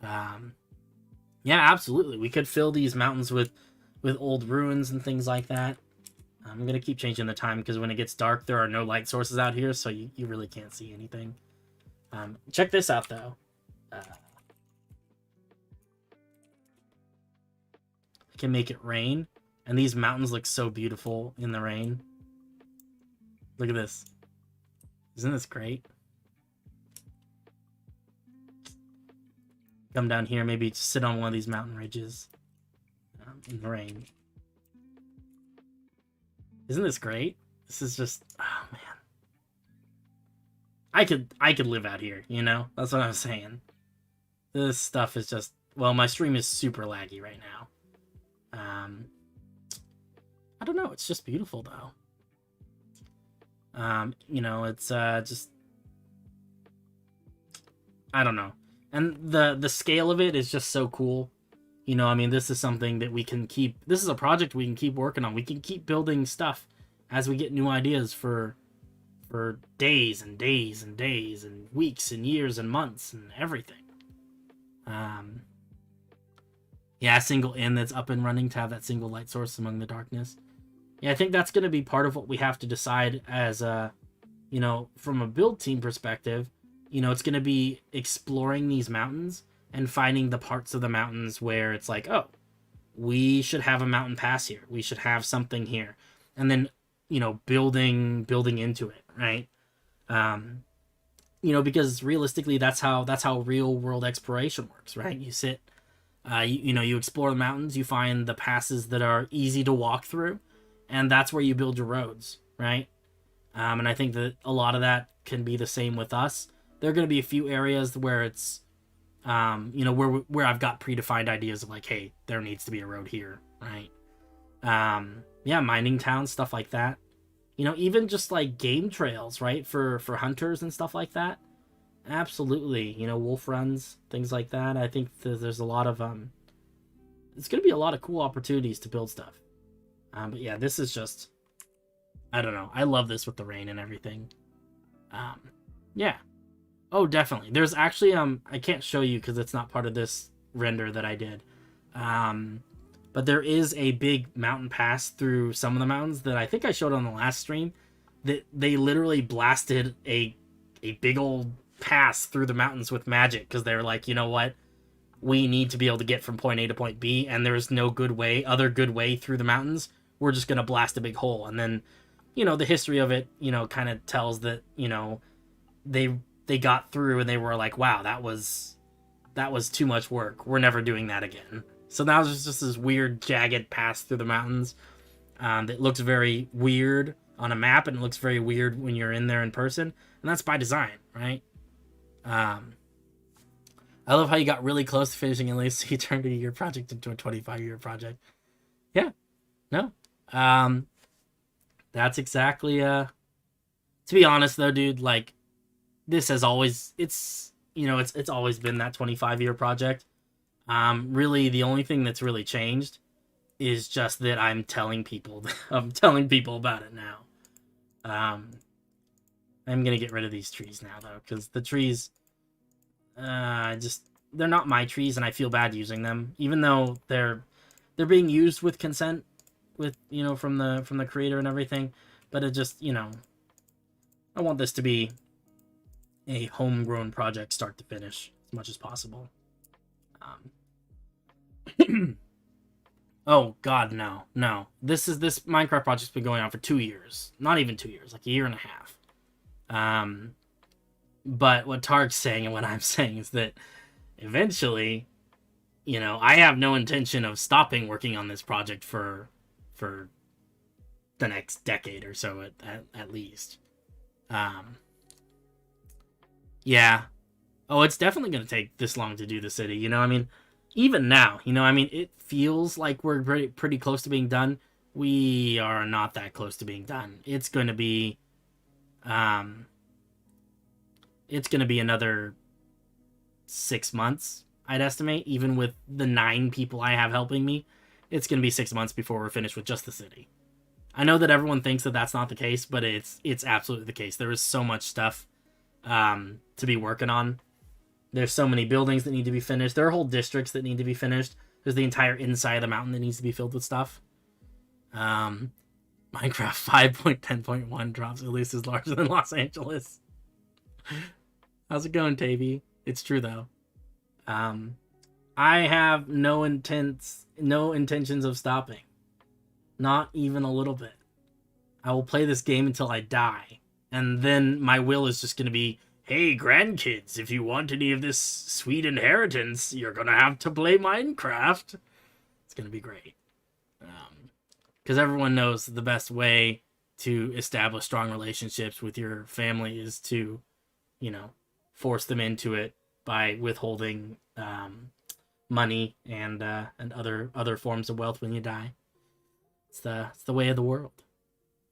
Yeah, absolutely. We could fill these mountains with with old ruins and things like that. I'm going to keep changing the time because when it gets dark, there are no light sources out here, so you really can't see anything. Check this out, though. I can make it rain, and these mountains look so beautiful in the rain. Look at this. Isn't this great? Come down here, maybe just sit on one of these mountain ridges in the rain. Isn't this great? This is just, oh man. I could live out here, you know? That's what I'm saying. This stuff is just, well, my stream is super laggy right now. I don't know, it's just beautiful though. You know, it's just, I don't know. And the scale of it is just so cool. You know, I mean, this is something that we can keep, this is a project we can keep working on. We can keep building stuff as we get new ideas for days and days and days and weeks and years and months and everything. Yeah, a single inn that's up and running to have that single light source among the darkness. Yeah, I think that's going to be part of what we have to decide as a, you know, from a build team perspective. You know, it's going to be exploring these mountains and finding the parts of the mountains where it's like, oh, we should have a mountain pass here. We should have something here. And then, you know, building into it, right? You know, because realistically, that's how real world exploration works, right? You sit, you know, you explore the mountains, you find the passes that are easy to walk through, and that's where you build your roads, right? And I think that a lot of that can be the same with us. There are going to be a few areas where it's, you know, where I've got predefined ideas of like, hey, there needs to be a road here, right? Yeah, mining towns, stuff like that. You know, even just like game trails, right? For hunters and stuff like that. Absolutely. You know, wolf runs, things like that. I think there's a lot of, it's going to be a lot of cool opportunities to build stuff. But yeah, this is just, I don't know. I love this with the rain and everything. Yeah. Oh, definitely. There's actually, I can't show you because it's not part of this render that I did. But there is a big mountain pass through some of the mountains that I think I showed on the last stream, that they literally blasted a big old pass through the mountains with magic because they were like, you know what? We need to be able to get from point A to point B, and there's no other good way through the mountains. We're just going to blast a big hole. And then, you know, the history of it, you know, kind of tells that, you know, they got through and they were like, wow, that was too much work. We're never doing that again. So now there's just this weird jagged pass through the mountains that looks very weird on a map and it looks very weird when you're in there in person. And that's by design, right? I love how you got really close to finishing Illias, so you turned a year project into a 25-year project. Yeah. No. That's exactly, to be honest though, dude, like, this has always, it's always been that 25-year project. Really, the only thing that's really changed is just that I'm telling people about it now. I'm gonna get rid of these trees now though, because the trees, they're not my trees, and I feel bad using them, even though they're being used with consent, with, you know, from the creator and everything. But it just, you know, I want this to be a homegrown project, start to finish, as much as possible. Oh God, no. This Minecraft project's been going on for 2 years, not even 2 years, like a year and a half. But what Tark's saying and what I'm saying is that eventually, you know, I have no intention of stopping working on this project for the next decade or so at least. Yeah. Oh, it's definitely going to take this long to do the city, you know? I mean, even now, you know, I mean, it feels like we're pretty close to being done. We are not that close to being done. It's going to be another 6 months, I'd estimate, even with the 9 people I have helping me. It's going to be 6 months before we're finished with just the city. I know that everyone thinks that that's not the case, but it's absolutely the case. There is so much stuff to be working on. There's so many buildings that need to be finished. There are whole districts that need to be finished. There's the entire inside of the mountain that needs to be filled with stuff. Minecraft 5.10.1 drops Illias is larger than Los Angeles. How's it going, Tavy? It's true though. I have no intentions of stopping. Not even a little bit. I will play this game until I die. And then my will is just going to be, hey, grandkids, if you want any of this sweet inheritance, you're going to have to play Minecraft. It's going to be great. Because everyone knows the best way to establish strong relationships with your family is to, you know, force them into it by withholding money and other forms of wealth when you die. It's the way of the world.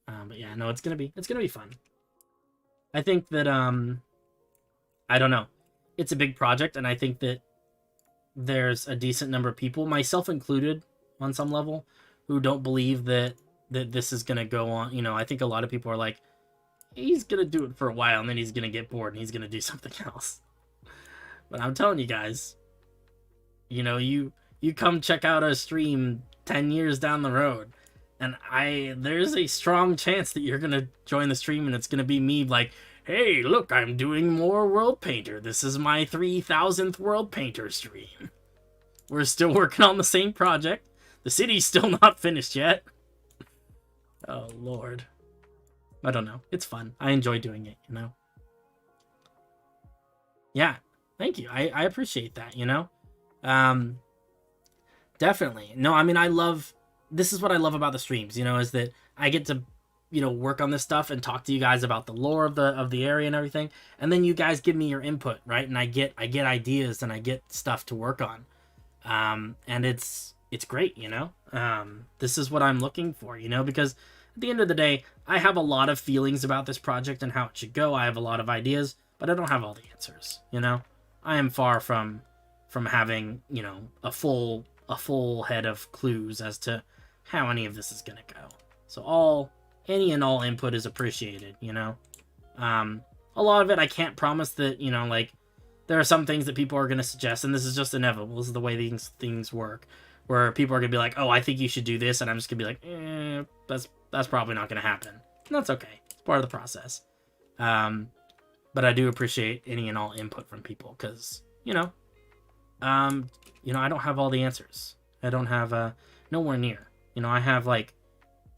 But yeah, no, it's gonna be fun. I think that I don't know, it's a big project, and I think that there's a decent number of people, myself included, on some level, who don't believe that this is gonna go on. You know, I think a lot of people are like, he's gonna do it for a while, and then he's gonna get bored, and he's gonna do something else. But I'm telling you guys, you know, you come check out a stream 10 years down the road, and there's a strong chance that you're gonna join the stream and it's gonna be me like, hey, look, I'm doing more Worldpainter. This is my 3000th Worldpainter stream. We're still working on the same project. The city's still not finished yet. Oh, Lord. I don't know. It's fun. I enjoy doing it, you know? Yeah. Thank you. I appreciate that, you know? Definitely. No, I mean, this is what I love about the streams, you know, is that I get to, you know, work on this stuff and talk to you guys about the lore of the area and everything, and then you guys give me your input, right? And I get ideas and I get stuff to work on, and it's great, you know. This is what I'm looking for, you know, because at the end of the day, I have a lot of feelings about this project and how it should go. I have a lot of ideas, but I don't have all the answers, you know. I am far from having, you know, a full head of clues as to how any of this is gonna go. So any and all input is appreciated, you know. A lot of it I can't promise that, you know, like, there are some things that people are gonna suggest, and this is just inevitable. This is the way these things work, where people are gonna be like, oh, I think you should do this, and I'm just gonna be like, that's probably not gonna happen. And that's okay. It's part of the process. But I do appreciate any and all input from people, because, you know, I don't have all the answers. I don't have nowhere near. You know, I have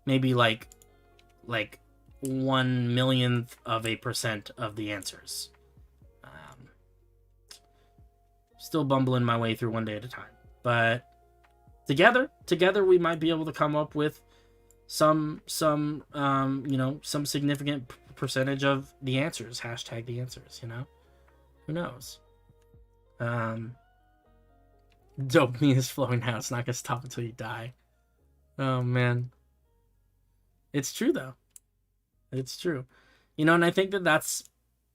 maybe 1/1,000,000% of the answers. Still bumbling my way through one day at a time. But together we might be able to come up with some significant percentage of the answers. Hashtag the answers, you know? Who knows? Dopamine is flowing now. It's not gonna stop until you die. Oh, man. It's true, though. It's true. You know, and I think that that's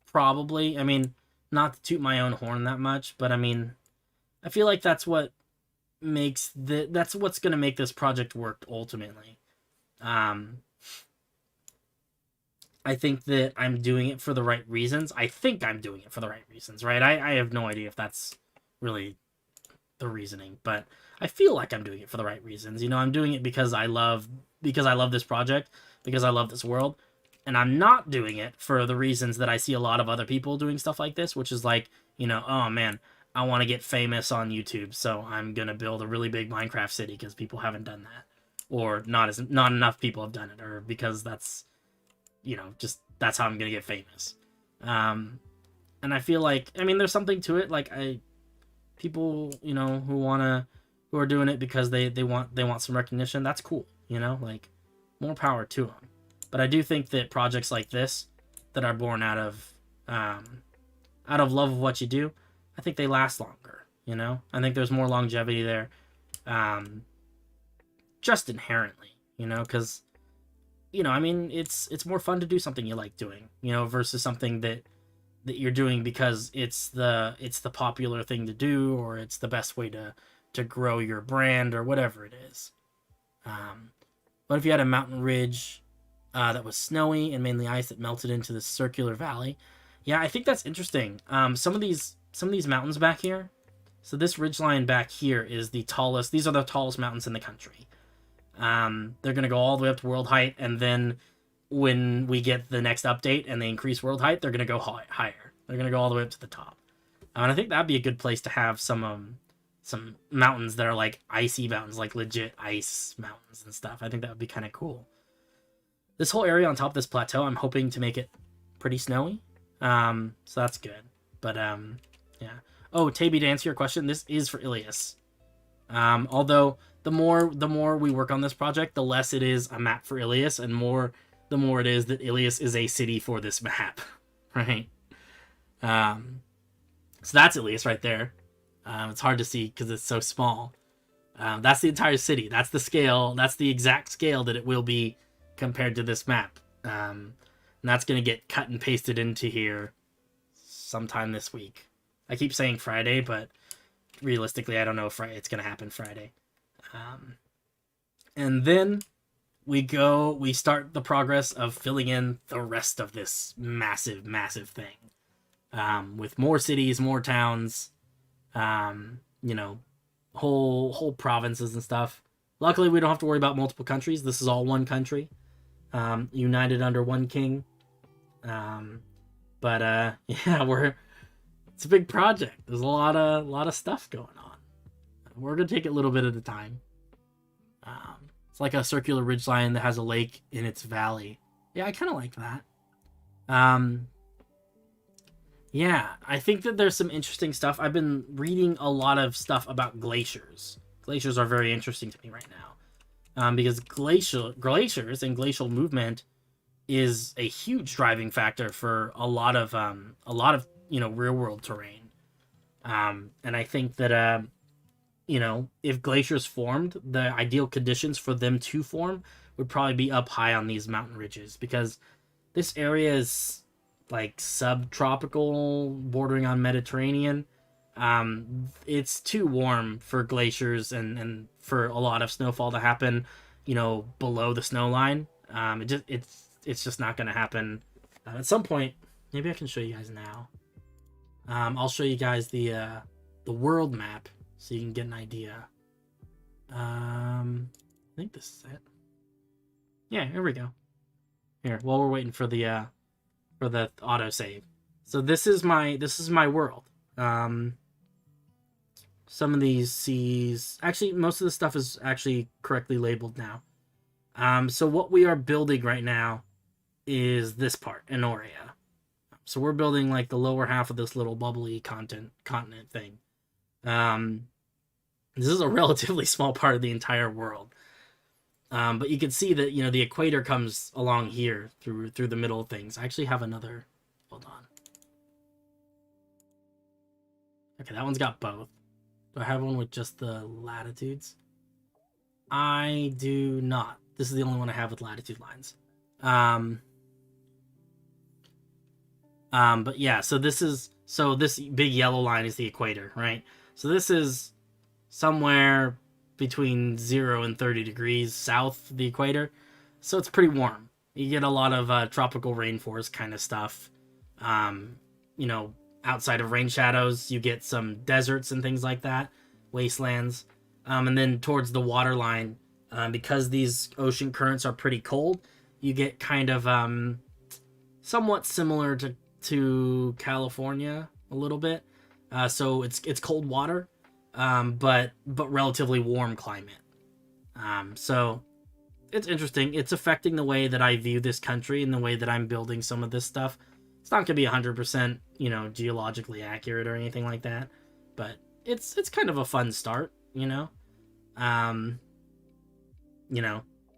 probably, I mean, not to toot my own horn that much, but I mean, I feel like that's what that's what's gonna make this project work ultimately. I think that I'm doing it for the right reasons. I think I'm doing it for the right reasons, right? I have no idea if that's really the reasoning, but I feel like I'm doing it for the right reasons. You know, I'm doing it because I love this project, because I love this world, and I'm not doing it for the reasons that I see a lot of other people doing stuff like this, which is like, you know, oh man, I want to get famous on YouTube, so I'm gonna build a really big Minecraft city because people haven't done that, or not enough people have done it, or because that's, you know, just that's how I'm gonna get famous. And I feel like, I mean, there's something to it. Like, people, you know, who are doing it because they want some recognition. That's cool, you know, like, more power to them. But I do think that projects like this, that are born out of love of what you do, I think they last longer. You know, I think there's more longevity there, just inherently. You know, because, you know, I mean, it's more fun to do something you like doing, you know, versus something that you're doing because it's the popular thing to do, or it's the best way to grow your brand, or whatever it is. But if you had a mountain ridge that was snowy and mainly ice that melted into this circular valley, yeah, I think that's interesting. Some of these mountains back here, So this ridgeline back here is the tallest. These are the tallest mountains in the country. They're going to go all the way up to world height, and then when we get the next update and they increase world height, they're going to go higher. They're going to go all the way up to the top. And I think that'd be a good place to have some mountains that are like icy mountains, like legit ice mountains and stuff. I think that would be kind of cool. This whole area on top of this plateau, I'm hoping to make it pretty snowy. So that's good. But yeah. Oh, Taby, to answer your question, this is for Illias. Although the more we work on this project, the less it is a map for Illias, and the more it is that Illias is a city for this map, right? So that's Illias right there. It's hard to see because it's so small. That's the entire city. That's the scale. That's the exact scale that it will be compared to this map. And that's going to get cut and pasted into here sometime this week. I keep saying Friday, but realistically, I don't know if it's going to happen Friday. And then we start the progress of filling in the rest of this massive, massive thing. With more cities, more towns, you know, whole provinces and stuff. Luckily, we don't have to worry about multiple countries. This is all one country, united under one king. Yeah, it's a big project. There's a lot of stuff going on. We're gonna take it a little bit at a time. It's like a circular ridgeline that has a lake in its valley. Yeah, I kind of like that. Yeah, I think that there's some interesting stuff. I've been reading a lot of stuff about glaciers. Glaciers are very interesting to me right now, because glaciers and glacial movement is a huge driving factor for a lot of real world terrain. And I think that if glaciers formed, the ideal conditions for them to form would probably be up high on these mountain ridges, because this area is like subtropical, bordering on Mediterranean. It's too warm for glaciers and for a lot of snowfall to happen, below the snow line. It's just not going to happen. At some point, maybe I can show you guys now. I'll show you guys the world map so you can get an idea. I think this is it. Yeah, here we go. Here, while we're waiting for the autosave. So this is my world. Some of these seas, actually most of the stuff is actually correctly labeled now. So what we are building right now is this part, Enoria. So we're building like the lower half of this little bubbly continent thing. This is a relatively small part of the entire world. But you can see that, the equator comes along here through the middle of things. I actually have another. Hold on. Okay, that one's got both. Do I have one with just the latitudes? I do not. This is the only one I have with latitude lines. But yeah, so this big yellow line is the equator, right? So this is somewhere between 0 and 30 degrees south of the equator. So it's pretty warm. You get a lot of tropical rainforest kind of stuff. Outside of rain shadows, you get some deserts and things like that, wastelands. And then towards the water line, because these ocean currents are pretty cold, you get kind of somewhat similar to California a little bit. So it's cold water, but relatively warm climate. So it's interesting. It's affecting the way that I view this country and the way that I'm building some of this stuff. It's not going to be 100%, geologically accurate or anything like that, but it's kind of a fun start,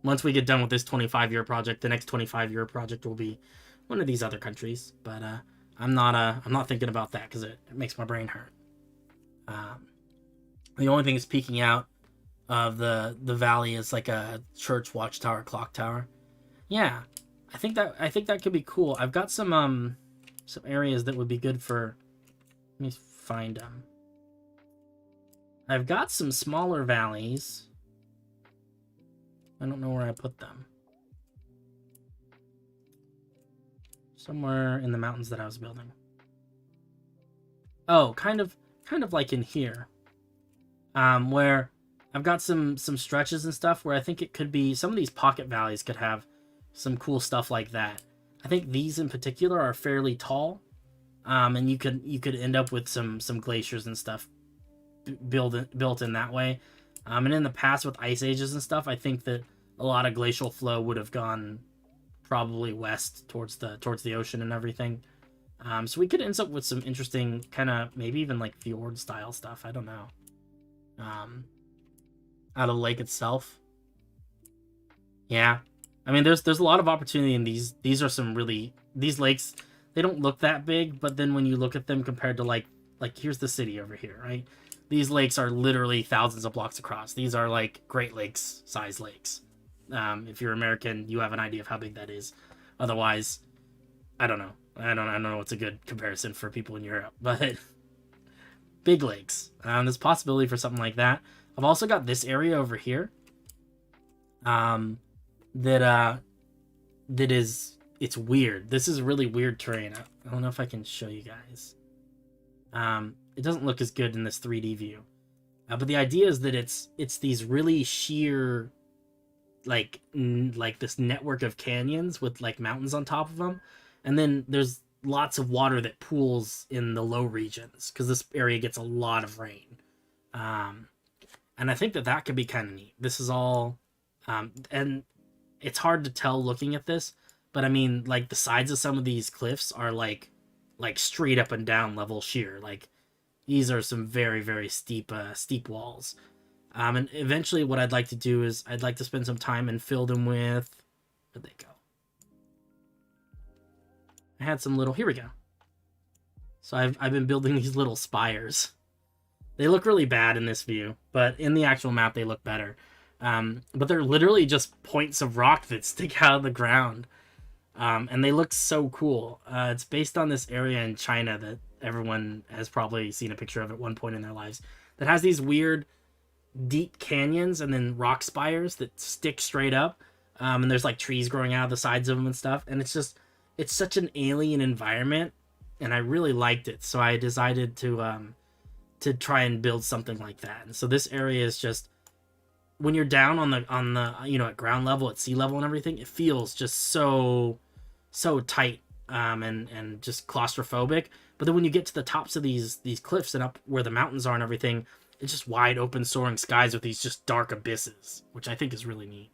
once we get done with this 25-year project, the next 25-year project will be one of these other countries, but I'm not thinking about that because it makes my brain hurt. The only thing that's peeking out of the valley is like a church watchtower, clock tower. Yeah, I think that could be cool. I've got some areas that would be good for. Let me find them. I've got some smaller valleys. I don't know where I put them. Somewhere in the mountains that I was building. Oh, kind of like in here. where I've got some stretches and stuff where I think it could be some of these pocket valleys could have some cool stuff like that. I think these in particular are fairly tall, and you could end up with some glaciers and stuff built in that way. And in the past with ice ages and stuff, I think that a lot of glacial flow would have gone probably west towards the ocean and everything. So we could end up with some interesting kind of maybe even like fjord style stuff. I don't know. Out of the lake itself. Yeah, I mean there's a lot of opportunity in these. These are some really these lakes. They don't look that big, but then when you look at them compared to like here's the city over here, right? These lakes are literally thousands of blocks across. These are like Great Lakes size lakes. If you're American, you have an idea of how big that is. Otherwise, I don't know. I don't know what's a good comparison for people in Europe, but big lakes. There's possibility for something like that. I've also got this area over here. That is, it's weird. This is really weird terrain. I don't know if I can show you guys. It doesn't look as good in this 3D view. But the idea is that it's these really sheer, like this network of canyons with like mountains on top of them. And then there's lots of water that pools in the low regions because this area gets a lot of rain. And I think that could be kind of neat. This is all, and it's hard to tell looking at this, but I mean, like the sides of some of these cliffs are like straight up and down level sheer. Like these are some very, very steep walls. And eventually what I'd like to do is I'd like to spend some time and fill them with, where'd they go? I had some little, here we go. So I've been building these little spires. They look really bad in this view, but in the actual map they look better. But they're literally just points of rock that stick out of the ground. And they look so cool. It's based on this area in China that everyone has probably seen a picture of at one point in their lives. That has these weird, deep canyons and then rock spires that stick straight up. And there's like trees growing out of the sides of them and stuff. And it's such an alien environment. And I really liked it. So I decided to try and build something like that. And so this area is just, when you're down on the at ground level, at sea level and everything, it feels just so tight and just claustrophobic. But then when you get to the tops of these cliffs and up where the mountains are and everything, it's just wide open soaring skies with these just dark abysses, which I think is really neat.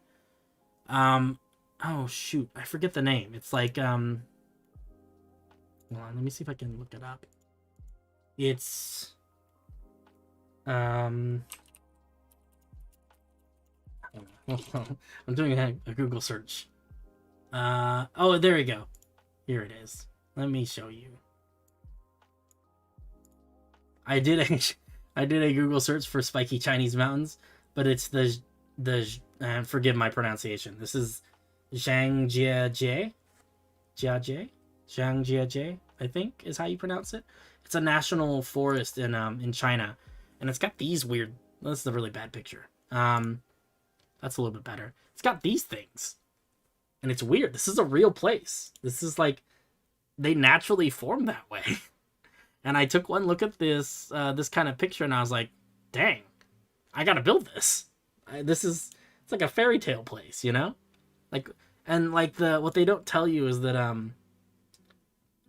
Oh shoot, I forget the name. It's like hold on, let me see if I can look it up. It's I'm doing a Google search. Oh, there we go. Here it is. Let me show you. I did a Google search for spiky Chinese mountains, but it's the forgive my pronunciation. This is Zhangjiajie, Zhangjiajie, I think is how you pronounce it. It's a national forest in China, and it's got these weird. This is a really bad picture. That's a little bit better. It's got these things. And it's weird. This is a real place. This is like, they naturally form that way. And I took one look at this this kind of picture and I was like, dang, I gotta build this. It's like a fairy tale place, you know? Like, and like what they don't tell you is that,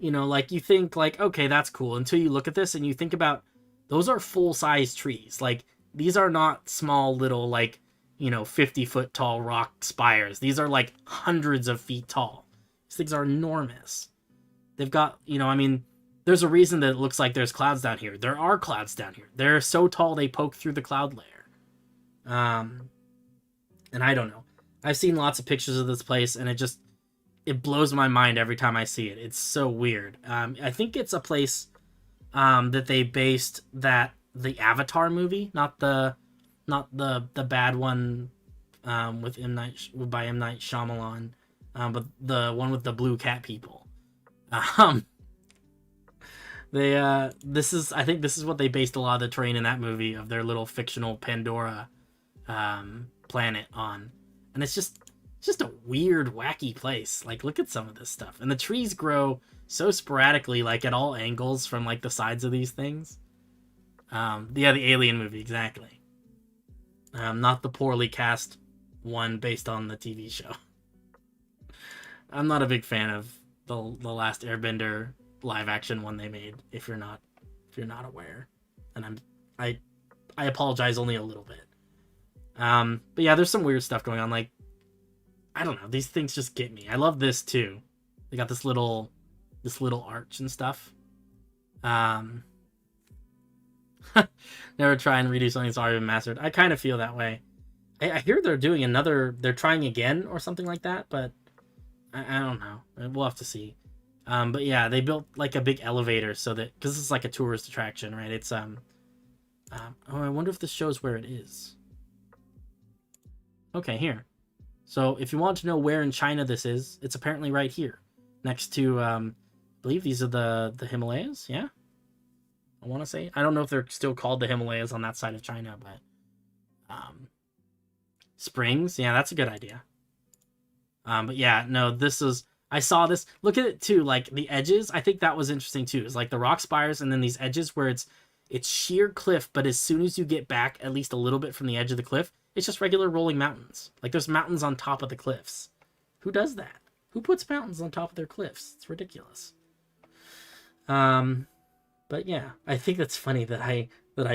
like you think like, okay, that's cool. Until you look at this and you think about, those are full-size trees. Like, these are not small little, like, 50-foot tall rock spires. These are like hundreds of feet tall. These things are enormous. They've got, there's a reason that it looks like there's clouds down here. There are clouds down here. They're so tall they poke through the cloud layer. And I don't know. I've seen lots of pictures of this place and it blows my mind every time I see it. It's so weird. I think it's a place that they based the Avatar movie, not the bad one with by M. Night Shyamalan, but the one with the blue cat people. I think this is what they based a lot of the terrain in that movie of their little fictional Pandora planet on. And it's just a weird, wacky place. Like, look at some of this stuff. And the trees grow so sporadically, like at all angles from like the sides of these things. The Alien movie, exactly. Not the poorly cast one based on the TV show. I'm not a big fan of the last Airbender live action one they made. If you're not aware, and I I apologize only a little bit. But yeah, there's some weird stuff going on. Like, I don't know, these things just get me. I love this too. They got this little arch and stuff. Never try and redo something that's already been mastered. I kind of feel that way. I hear they're doing another. They're trying again or something like that, but I don't know. We'll have to see. But yeah, they built like a big elevator so that, because it's like a tourist attraction, right? It's oh, I wonder if this shows where it is. Okay, here. So if you want to know where in China this is, it's apparently right here, next to I believe these are the Himalayas. Yeah, I want to say. I don't know if they're still called the Himalayas on that side of China, but springs. Yeah, that's a good idea. But yeah, no, this is. I saw this. Look at it too. Like the edges. I think that was interesting too. It's like the rock spires and then these edges where it's sheer cliff, but as soon as you get back at least a little bit from the edge of the cliff, it's just regular rolling mountains. Like there's mountains on top of the cliffs. Who does that? Who puts mountains on top of their cliffs? It's ridiculous. But yeah, I think that's funny that I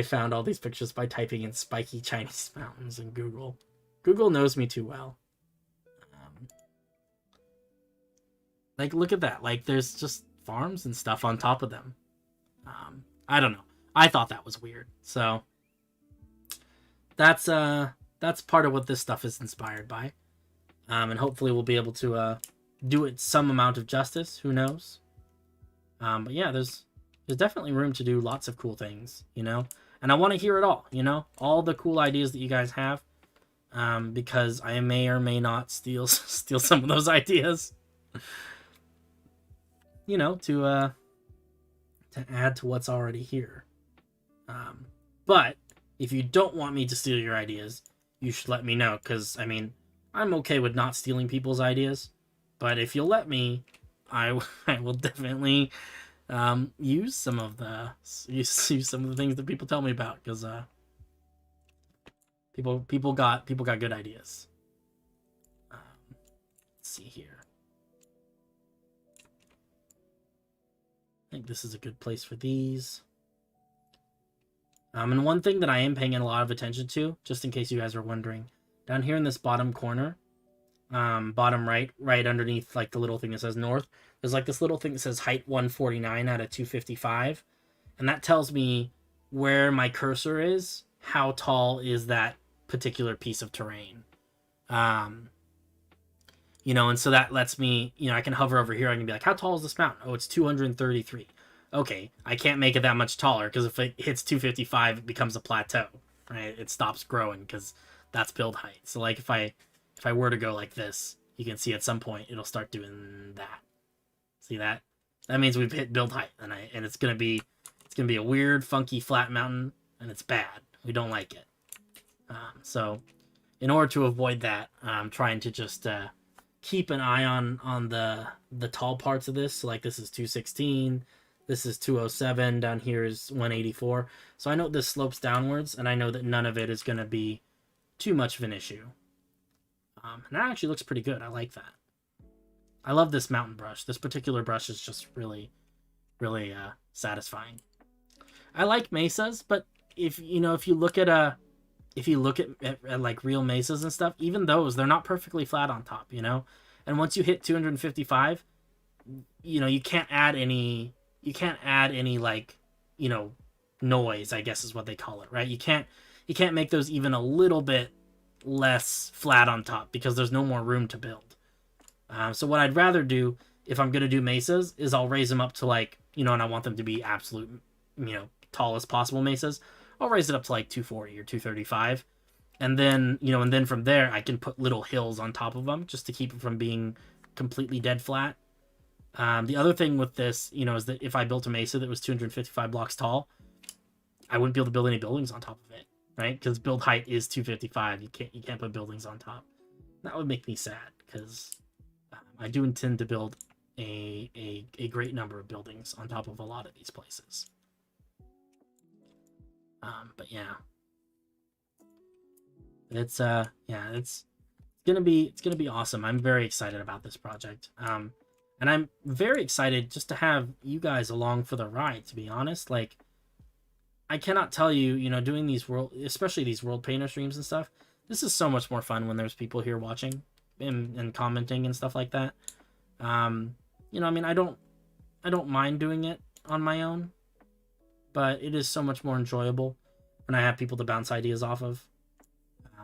found all these pictures by typing in spiky Chinese mountains in Google. Google knows me too well. Like, look at that. Like, there's just farms and stuff on top of them. I don't know. I thought that was weird. So that's part of what this stuff is inspired by. And hopefully we'll be able to do it some amount of justice. Who knows? But yeah, there's definitely room to do lots of cool things, you know? And I want to hear it all, you know? All the cool ideas that you guys have. Because I may or may not steal some of those ideas. You know, to add to what's already here. But if you don't want me to steal your ideas, you should let me know, because I mean, I'm okay with not stealing people's ideas, but if you'll let me, I will definitely use some of the things that people tell me about, because people got good ideas. Let's see here. I think this is a good place for these. And one thing that I am paying a lot of attention to, just in case you guys are wondering, down here in this bottom corner, bottom right underneath like the little thing that says north, there's like this little thing that says height 149 out of 255, and that tells me where my cursor is, how tall is that particular piece of terrain. You know, and so that lets me, you know, I can hover over here. I can be like, how tall is this mountain? Oh, it's 233. Okay, I can't make it that much taller, because if it hits 255, it becomes a plateau, right? It stops growing, because that's build height. So like if I were to go like this, you can see at some point it'll start doing that. See that? That means we've hit build height, and it's gonna be a weird, funky, flat mountain, and it's bad. We don't like it. So in order to avoid that, I'm trying to just keep an eye on the tall parts of this. So like this is 216. This is 207, down here is 184. So I know this slopes downwards, and I know that none of it is going to be too much of an issue. And that actually looks pretty good. I like that. I love this mountain brush. This particular brush is just really, really satisfying. I like mesas, but if you look at like real mesas and stuff, even those, they're not perfectly flat on top, you know? And once you hit 255, you know, you can't add any like, you know, noise, I guess is what they call it, right? You can't make those even a little bit less flat on top, because there's no more room to build. So what I'd rather do, if I'm going to do mesas, is I'll raise them up to like, you know, and I want them to be absolute, you know, tallest possible mesas. I'll raise it up to like 240 or 235. And then, you know, and then from there, I can put little hills on top of them just to keep it from being completely dead flat. The other thing with this, you know, is that if I built a mesa that was 255 blocks tall, I wouldn't be able to build any buildings on top of it, right? Because build height is 255. You can't put buildings on top. That would make me sad, because I do intend to build a great number of buildings on top of a lot of these places. But yeah. Yeah, it's gonna be awesome. I'm very excited about this project. And I'm very excited just to have you guys along for the ride, to be honest. Like, I cannot tell you, doing these especially these Worldpainter streams and stuff, this is so much more fun when there's people here watching and commenting and stuff like that. Um, I mean, I don't mind doing it on my own, but it is so much more enjoyable when I have people to bounce ideas off of.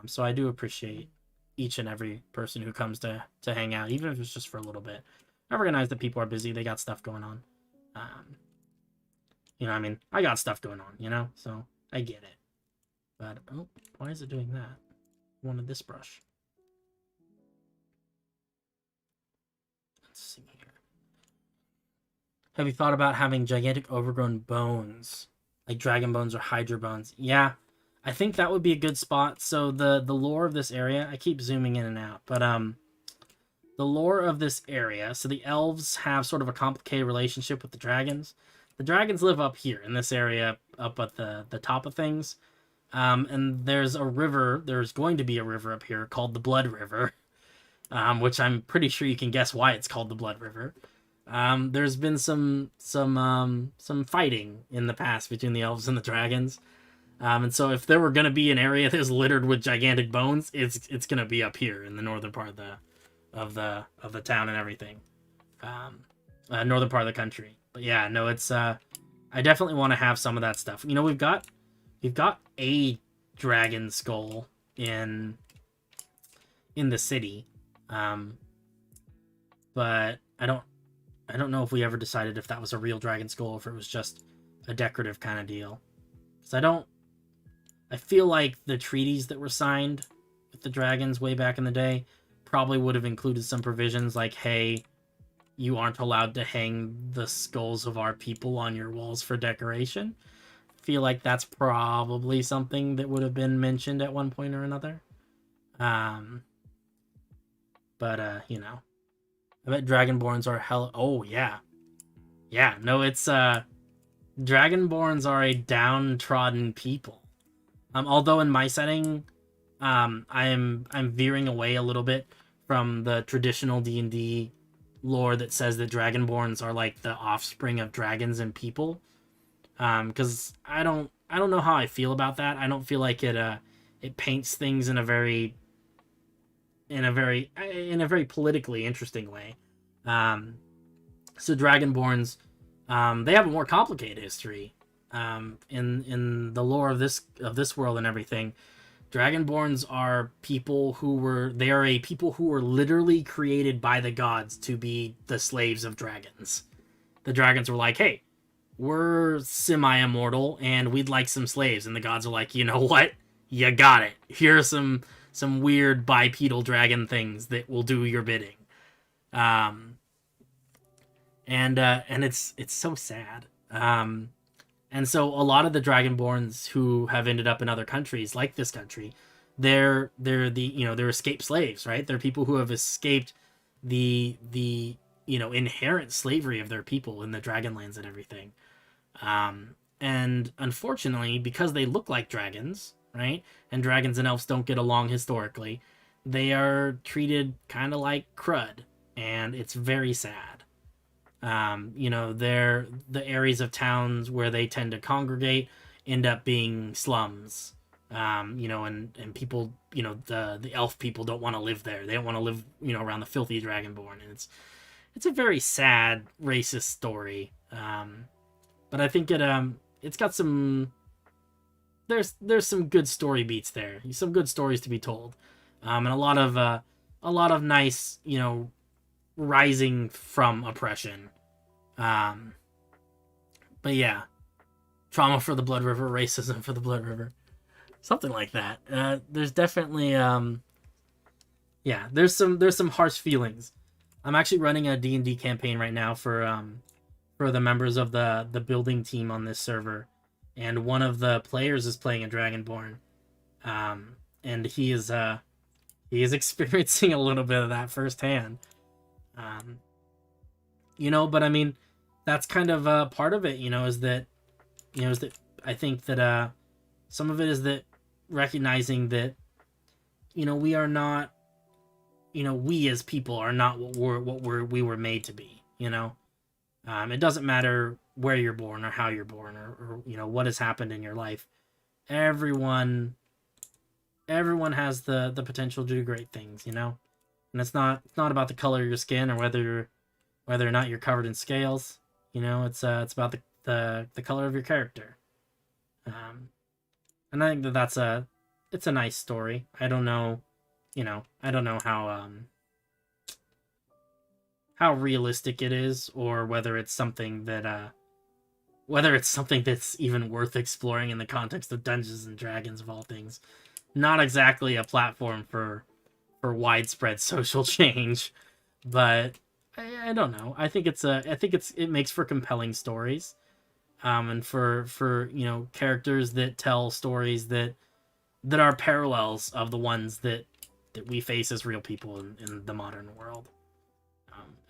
So I do appreciate each and every person who comes to hang out, even if it's just for a little bit. I recognize that people are busy; they got stuff going on. I mean, I got stuff going on, so I get it. But oh, why is it doing that? I wanted this brush. Let's see here. Have you thought about having gigantic overgrown bones, like dragon bones or hydra bones? Yeah, I think that would be a good spot. So the lore of this area, I keep zooming in and out, but the lore of this area. So the elves have sort of a complicated relationship with the dragons. The dragons live up here in this area, up at the top of things. And there's a river. There's going to be a river up here called the Blood River, which I'm pretty sure you can guess why it's called the Blood River. There's been some fighting in the past between the elves and the dragons. And so if there were going to be an area that's littered with gigantic bones, it's going to be up here in the northern part of the town and everything. Northern part of the country. But yeah, no, it's I definitely want to have some of that stuff. We've got a dragon skull in the city. But I don't know if we ever decided if that was a real dragon skull or if it was just a decorative kind of deal. Because I feel like the treaties that were signed with the dragons way back in the day probably would have included some provisions like, hey, you aren't allowed to hang the skulls of our people on your walls for decoration. I feel like that's probably something that would have been mentioned at one point or another. But I bet Dragonborns are hell. Oh yeah, no, it's Dragonborns are a downtrodden people. Although in my setting, I'm veering away a little bit from the traditional D&D lore that says that Dragonborns are like the offspring of dragons and people. Because I don't know how I feel about that. I don't feel like it paints things in a very politically interesting way. So Dragonborns, they have a more complicated history. In the lore of this world and everything, Dragonborns are people who were literally created by the gods to be the slaves of dragons. The dragons were like, hey, we're semi-immortal and we'd like some slaves. And the gods are like, you know what? You got it. Here are some weird bipedal dragon things that will do your bidding. And it's so sad. And so a lot of the Dragonborns who have ended up in other countries, like this country, they're escaped slaves, right? They're people who have escaped the inherent slavery of their people in the Dragonlands and everything. And unfortunately, because they look like dragons, right? And dragons and elves don't get along historically, they are treated kind of like crud, and it's very sad. The areas of towns where they tend to congregate end up being slums. And people, the elf people don't want to live there. They don't want to live, around the filthy dragonborn. And it's a very sad racist story. But I think it's got some, there's some good story beats there. Some good stories to be told. And a lot of nice, rising from oppression. But yeah, trauma for the Blood River, racism for the Blood River, something like that. There's definitely there's some harsh feelings. I'm actually running a D&D campaign right now for the members of the building team on this server, and one of the players is playing a Dragonborn, and he is experiencing a little bit of that firsthand. But I mean, that's kind of part of it, is that I think that some of it is that recognizing that we are not, we as people are not we were made to be. It doesn't matter where you're born or how you're born or what has happened in your life. Everyone has the potential to do great things. And it's not about the color of your skin or whether or not you're covered in scales. It's about the color of your character. And I think it's a nice story. I don't know, I don't know how realistic it is, or whether it's something that's even worth exploring in the context of Dungeons and Dragons of all things. Not exactly a platform for widespread social change, but I don't know. I think it makes for compelling stories, and for characters that tell stories that are parallels of the ones that we face as real people in the modern world.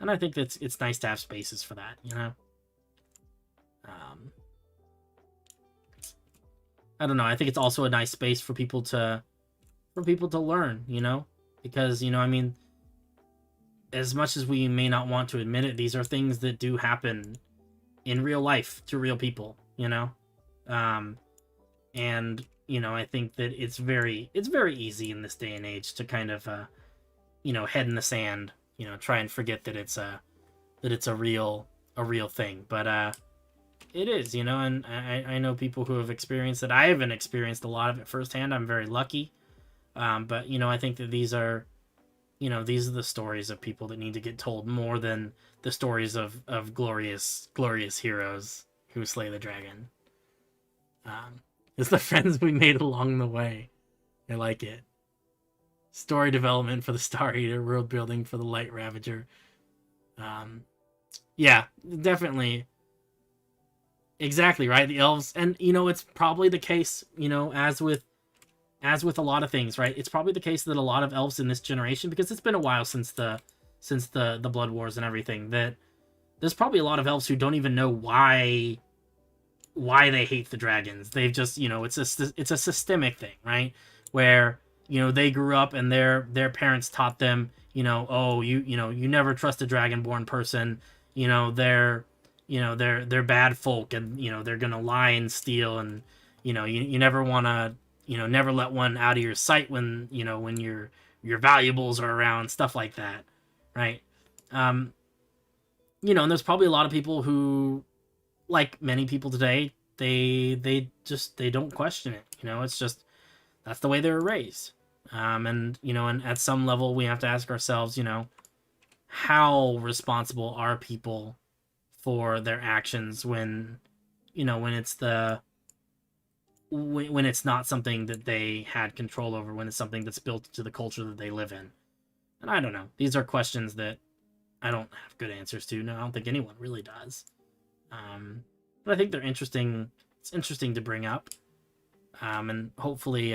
And I think it's nice to have spaces for that. I don't know. I think it's also a nice space for people to learn. Because I mean, as much as we may not want to admit it, these are things that do happen in real life to real people. And I think that it's very easy in this day and age to kind of head in the sand, try and forget that it's a real thing. But it is, and I know people who have experienced it. I haven't experienced a lot of it firsthand. I'm very lucky. But I think that these are the stories of people that need to get told more than the stories of glorious heroes who slay the dragon. It's the friends we made along the way. I like it. Story development for the Star Eater, world building for the Light Ravager. Yeah, definitely. Exactly, right? The elves, and it's probably the case, as with a lot of things, right? It's probably the case that a lot of elves in this generation, because it's been a while since the Blood Wars and everything, that there's probably a lot of elves who don't even know why they hate the dragons. They've just, it's a systemic thing, right? Where, they grew up and their parents taught them, oh, you never trust a dragonborn person. They're bad folk, and they're gonna lie and steal, and you never want to, never let one out of your sight when when your valuables are around, stuff like that, right? And there's probably a lot of people who, like many people today, they don't question it. It's just, that's the way they were raised. And at some level we have to ask ourselves, how responsible are people for their actions when when it's not something that they had control over, when it's something that's built into the culture that they live in. And I don't know. These are questions that I don't have good answers to. No, I don't think anyone really does. But I think they're interesting. It's interesting to bring up. And hopefully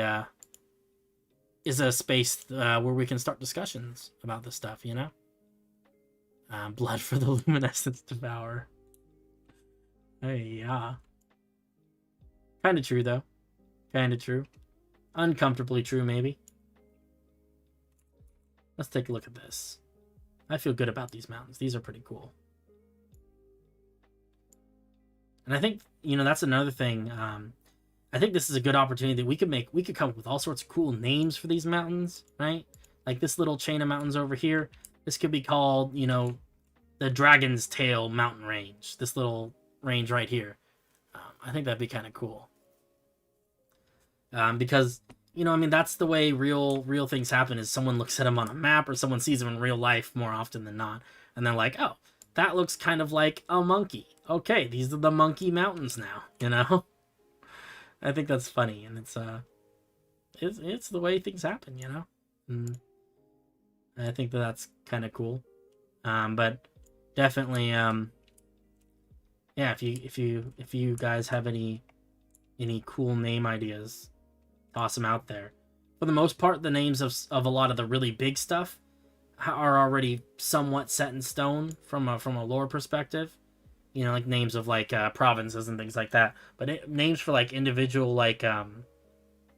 is a space where we can start discussions about this stuff, Blood for the Luminescence Devourer. Hey, yeah. Kind of true, though. Kind of true. Uncomfortably true, maybe. Let's take a look at this. I feel good about these mountains. These are pretty cool. And I think, that's another thing. I think this is a good opportunity that we could come up with all sorts of cool names for these mountains, right? Like this little chain of mountains over here. This could be called, the Dragon's Tail Mountain Range. This little range right here. I think that'd be kind of cool. Because, that's the way real things happen, is someone looks at them on a map or someone sees them in real life more often than not. And they're like, oh, that looks kind of like a monkey. Okay, these are the Monkey Mountains now, I think that's funny, and it's the way things happen, And I think that's kind of cool. But definitely, yeah, if you guys have any cool name ideas, toss them out there. For the most part, the names of a lot of the really big stuff are already somewhat set in stone from a lore perspective. Like names of like provinces and things like that. But names for like individual like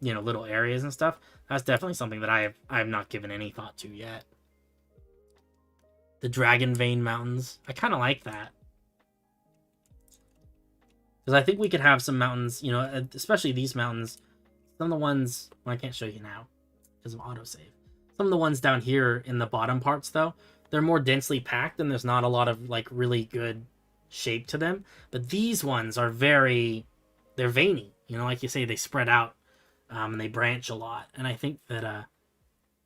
little areas and stuff. That's definitely something that I have not given any thought to yet. The Dragon Vein Mountains. I kind of like that. Because I think we could have some mountains, especially these mountains. Some of the ones... Well, I can't show you now because of autosave. Some of the ones down here in the bottom parts, though, they're more densely packed and there's not a lot of, like, really good shape to them. But these ones are they're veiny. Like you say, they spread out and they branch a lot. And I think that,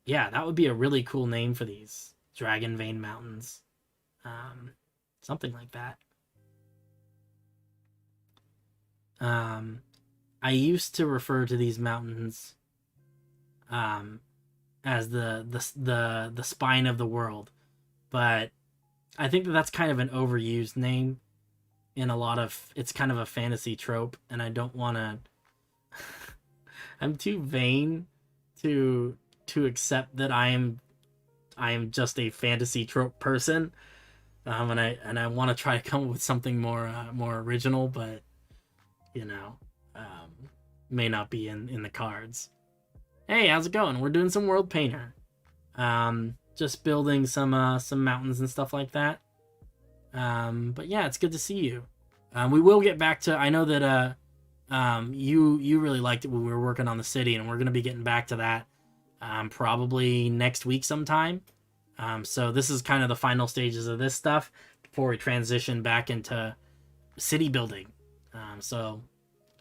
yeah, that would be a really cool name for these. Dragon Vein Mountains. Something like that. I used to refer to these mountains as the spine of the world, but I think that that's kind of an overused name in a lot of... It's kind of a fantasy trope, and I don't want to... I'm too vain to accept that I am just a fantasy trope person, and I want to try to come up with something more original, but may not be in the cards. Hey, how's it going? We're doing some Worldpainter. Just building some mountains and stuff like that. But yeah, it's good to see you. We will get back to... I know that you really liked it when we were working on the city, and we're going to be getting back to that probably next week sometime. So this is kind of the final stages of this stuff before we transition back into city building. So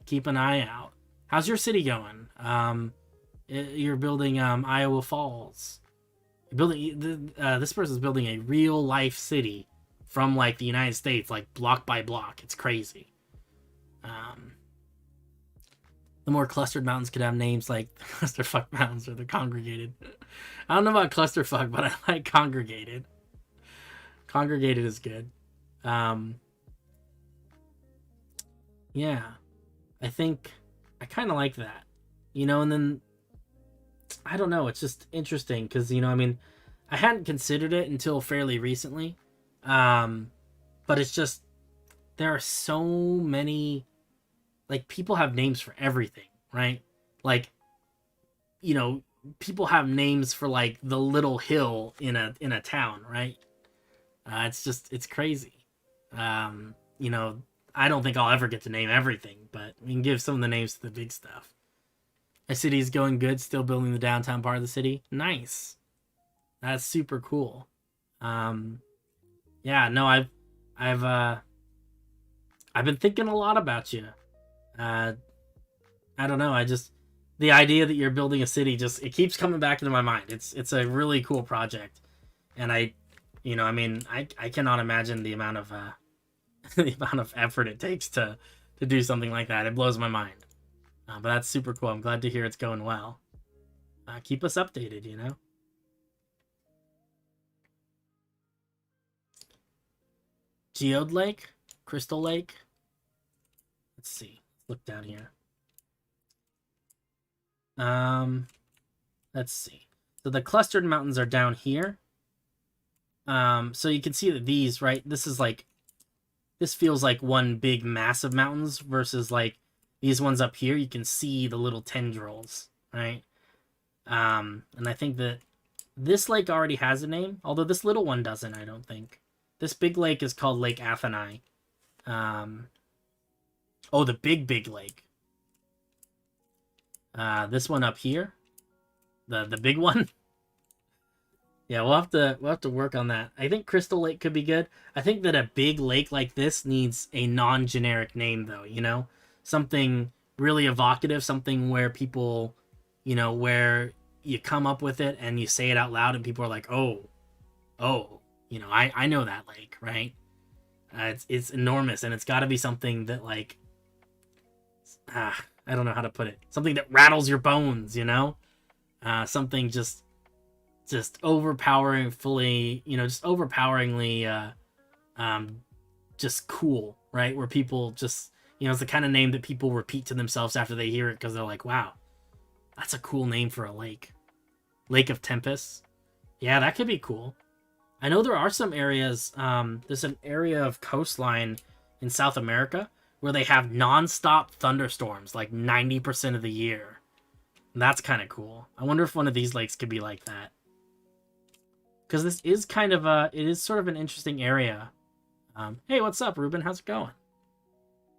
keep an eye out. How's your city going? You're building Iowa Falls. You're building this person's building a real life city from like the United States, like block by block. It's crazy. The more clustered mountains could have names like Clusterfuck Mountains, or they're congregated. I don't know about Clusterfuck, but I like Congregated. Congregated is good. Yeah, I think I kind of like that, and then I don't know, it's just interesting because, I hadn't considered it until fairly recently. But it's just, there are so many, like, people have names for everything, right? Like, people have names for like the little hill in a town, right? It's crazy. I don't think I'll ever get to name everything, but we can give some of the names to the big stuff. My city's going good, still building the downtown part of the city. Nice. That's super cool. Yeah, no, I've been thinking a lot about you. I don't know, the idea that you're building a city it keeps coming back into my mind. It's a really cool project. And I cannot imagine the amount of the amount of effort it takes to do something like that. It blows my mind. But that's super cool. I'm glad to hear it's going well. Keep us updated, Geode Lake? Crystal Lake? Let's see. Look down here. Let's see. So the clustered mountains are down here. So you can see that these, right? This feels like one big mass of mountains versus like these ones up here. You can see the little tendrils, right? And I think that this lake already has a name, although this little one doesn't, I don't think. This big lake is called Lake Atheni. Oh, the big lake. This one up here, the big one. Yeah, we'll have to work on that. I think Crystal Lake could be good. I think that a big lake like this needs a non-generic name, though. Something really evocative, something where people, where you come up with it and you say it out loud and people are like, oh, I know that lake, right? It's enormous, and it's got to be something that like, I don't know how to put it. Something that rattles your bones, something just overpowering, just overpoweringly, just cool, right? Where people just, it's the kind of name that people repeat to themselves after they hear it because they're like, wow, that's a cool name for a lake. Lake of Tempests. Yeah, that could be cool. I know there are some areas, there's an area of coastline in South America where they have non-stop thunderstorms like 90% of the year. That's kind of cool. I wonder if one of these lakes could be like that. Because this is kind of it is sort of an interesting area. Hey, what's up, Ruben? How's it going?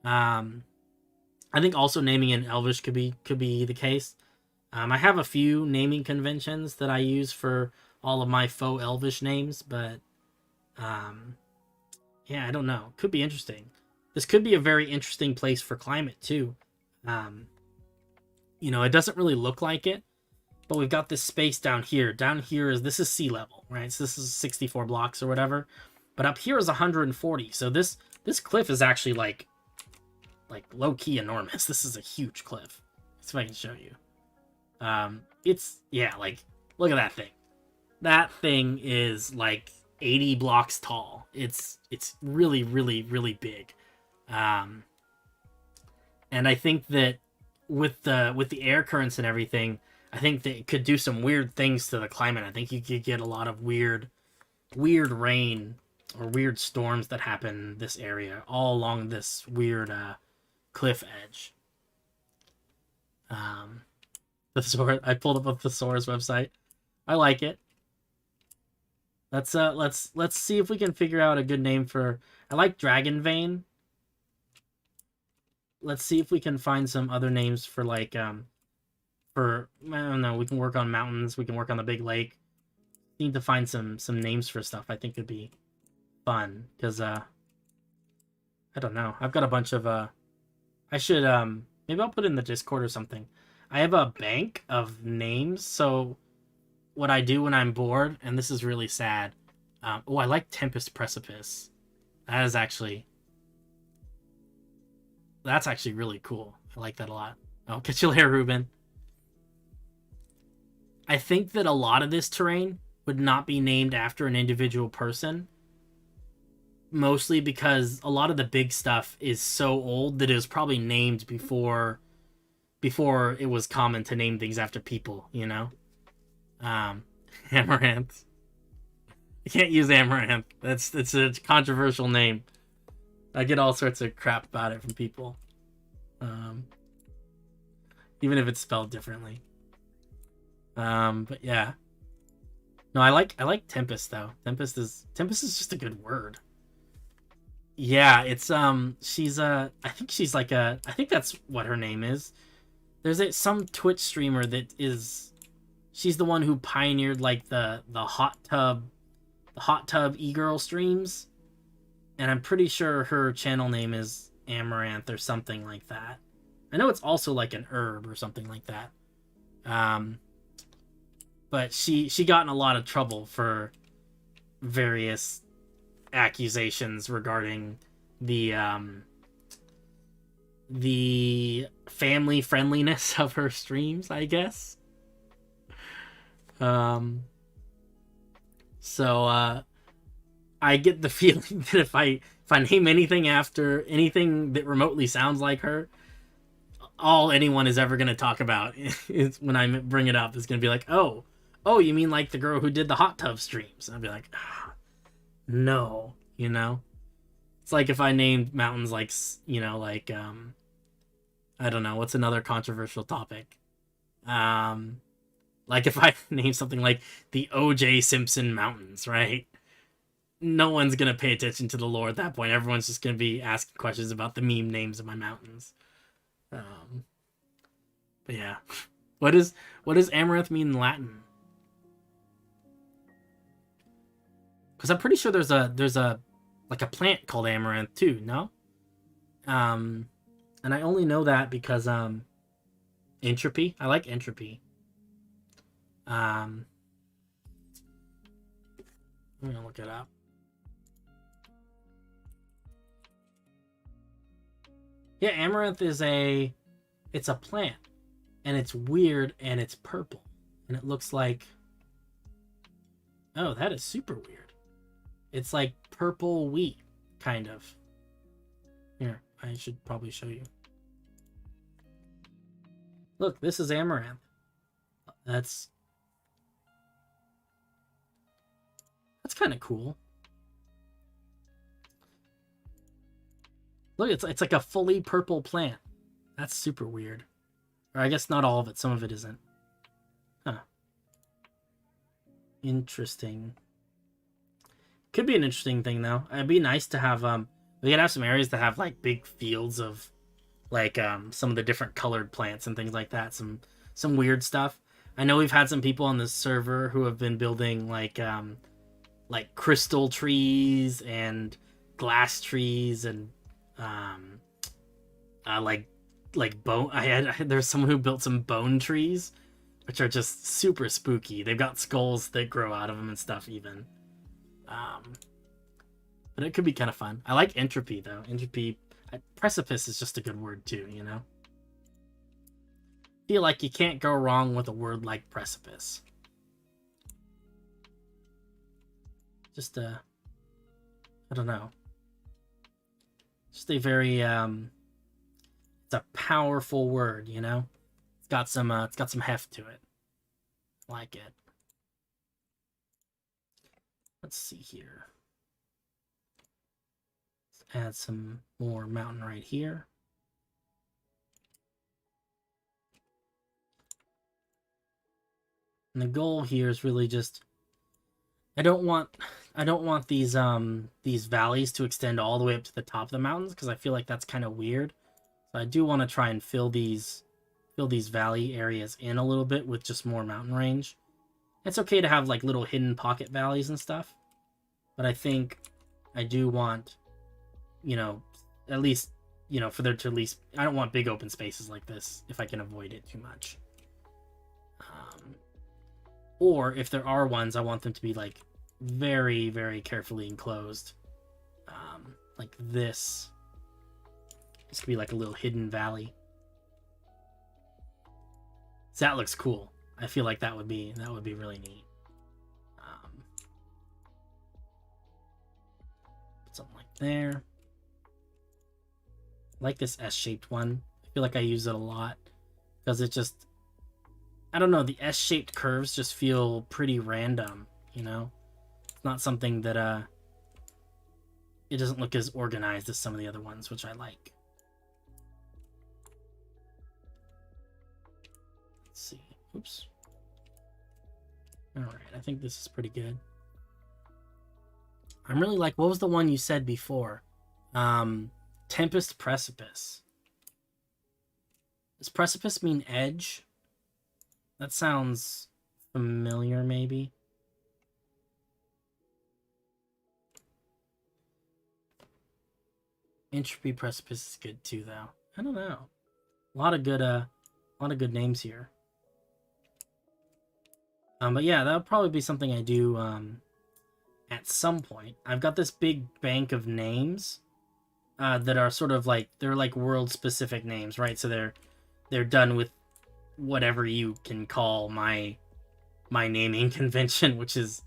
I think also naming in Elvish could be the case. I have a few naming conventions that I use for all of my faux Elvish names, but yeah, I don't know. Could be interesting. This could be a very interesting place for climate too. You know, it doesn't really look like it, but we've got this space down here. Down here this is sea level, right? So this is 64 blocks or whatever. But up here is 140. So this cliff is actually like low key enormous. This is a huge cliff. Let's see if I can show you. It's like look at that thing. That thing is like 80 blocks tall. It's really really really big. And I think that with the air currents and everything, I think that it could do some weird things to the climate. I think you could get a lot of weird rain or weird storms that happen in this area, all along this weird cliff edge. The Thesaurus, I pulled up a Thesaurus website. I like it. Let's see if we can figure out a good name for. I like Dragon Vein. Let's see if we can find some other names for like for I don't know. We can work on mountains. We can work on the big lake. Need to find some names for stuff. I think it'd be fun because I don't know. I've got a bunch of I should maybe I'll put it in the Discord or something. I have a bank of names, so what I do when I'm bored, and this is really sad. Oh, I like Tempest Precipice. That's actually really cool. I like that a lot. Oh, catch you later, Ruben. I think that a lot of this terrain would not be named after an individual person. Mostly because a lot of the big stuff is so old that it was probably named before it was common to name things after people, you know? Amaranth. I can't use Amaranth. It's a controversial name. I get all sorts of crap about it from people. Even if it's spelled differently. But yeah. No, I like Tempest though. Tempest is just a good word. Yeah, it's she's I think she's like I think that's what her name is. There's some Twitch streamer that is she's the one who pioneered like the hot tub e-girl streams. And I'm pretty sure her channel name is Amaranth or something like that. I know it's also like an herb or something like that. But she got in a lot of trouble for various accusations regarding the family friendliness of her streams, I guess. So I get the feeling that if I name anything after anything that remotely sounds like her, all anyone is ever going to talk about is when I bring it up is going to be like, oh, you mean like the girl who did the hot tub streams? I'd be like, no, you know? It's like if I named mountains like, you know, like, I don't know, what's another controversial topic? Like if I name something like the O.J. Simpson Mountains, right? No one's going to pay attention to the lore at that point. Everyone's just going to be asking questions about the meme names of my mountains. But yeah. What does Amaranth mean in Latin? Because I'm pretty sure there's a like a plant called Amaranth too, no? And I only know that because entropy. I like entropy. I'm gonna look it up. Yeah, Amaranth is it's a plant, and it's weird, and it's purple, and it looks like, oh, that is super weird. It's like purple wheat, kind of. Here, I should probably show you. Look, this is Amaranth. That's kind of cool. Look, it's like a fully purple plant. That's super weird. Or I guess not all of it. Some of it isn't. Interesting. Could be an interesting thing though. It'd be nice to have we could have some areas that have like big fields of like some of the different colored plants and things like that. Some weird stuff. I know we've had some people on the server who have been building like crystal trees and glass trees and um like bone. There's someone who built some bone trees, which are just super spooky. They've got skulls that grow out of them and stuff even. But it could be kind of fun. I like entropy though. Entropy, precipice is just a good word too. You know, feel like you can't go wrong with a word like precipice. Just I don't know. Just a very it's a powerful word. You know, it's got some heft to it. I like it. Let's see here. Let's add some more mountain right here. And the goal here is really just I don't want these valleys to extend all the way up to the top of the mountains because I feel like that's kind of weird. So I do want to try and fill these valley areas in a little bit with just more mountain range. It's okay to have like little hidden pocket valleys and stuff, but I think I do want, you know, at least, you know, for there to at least, I don't want big open spaces like this if I can avoid it too much. Or if there are ones, I want them to be like very, very carefully enclosed. Like this. This could be like a little hidden valley. So that looks cool. I feel like that would be really neat. Put something like there. I like this S-shaped one. I feel like I use it a lot because it just, I don't know, the S-shaped curves just feel pretty random, you know? It's not something that it doesn't look as organized as some of the other ones, which I like. Let's see. Oops. All right, I think this is pretty good. I'm really like, what was the one you said before? Tempest Precipice. Does precipice mean edge? That sounds familiar, maybe. Entropy Precipice is good too, though. I don't know. A lot of good names here. But yeah, that'll probably be something I do at some point. I've got this big bank of names that are sort of like, they're like world specific names, right? So they're done with whatever you can call my naming convention, which is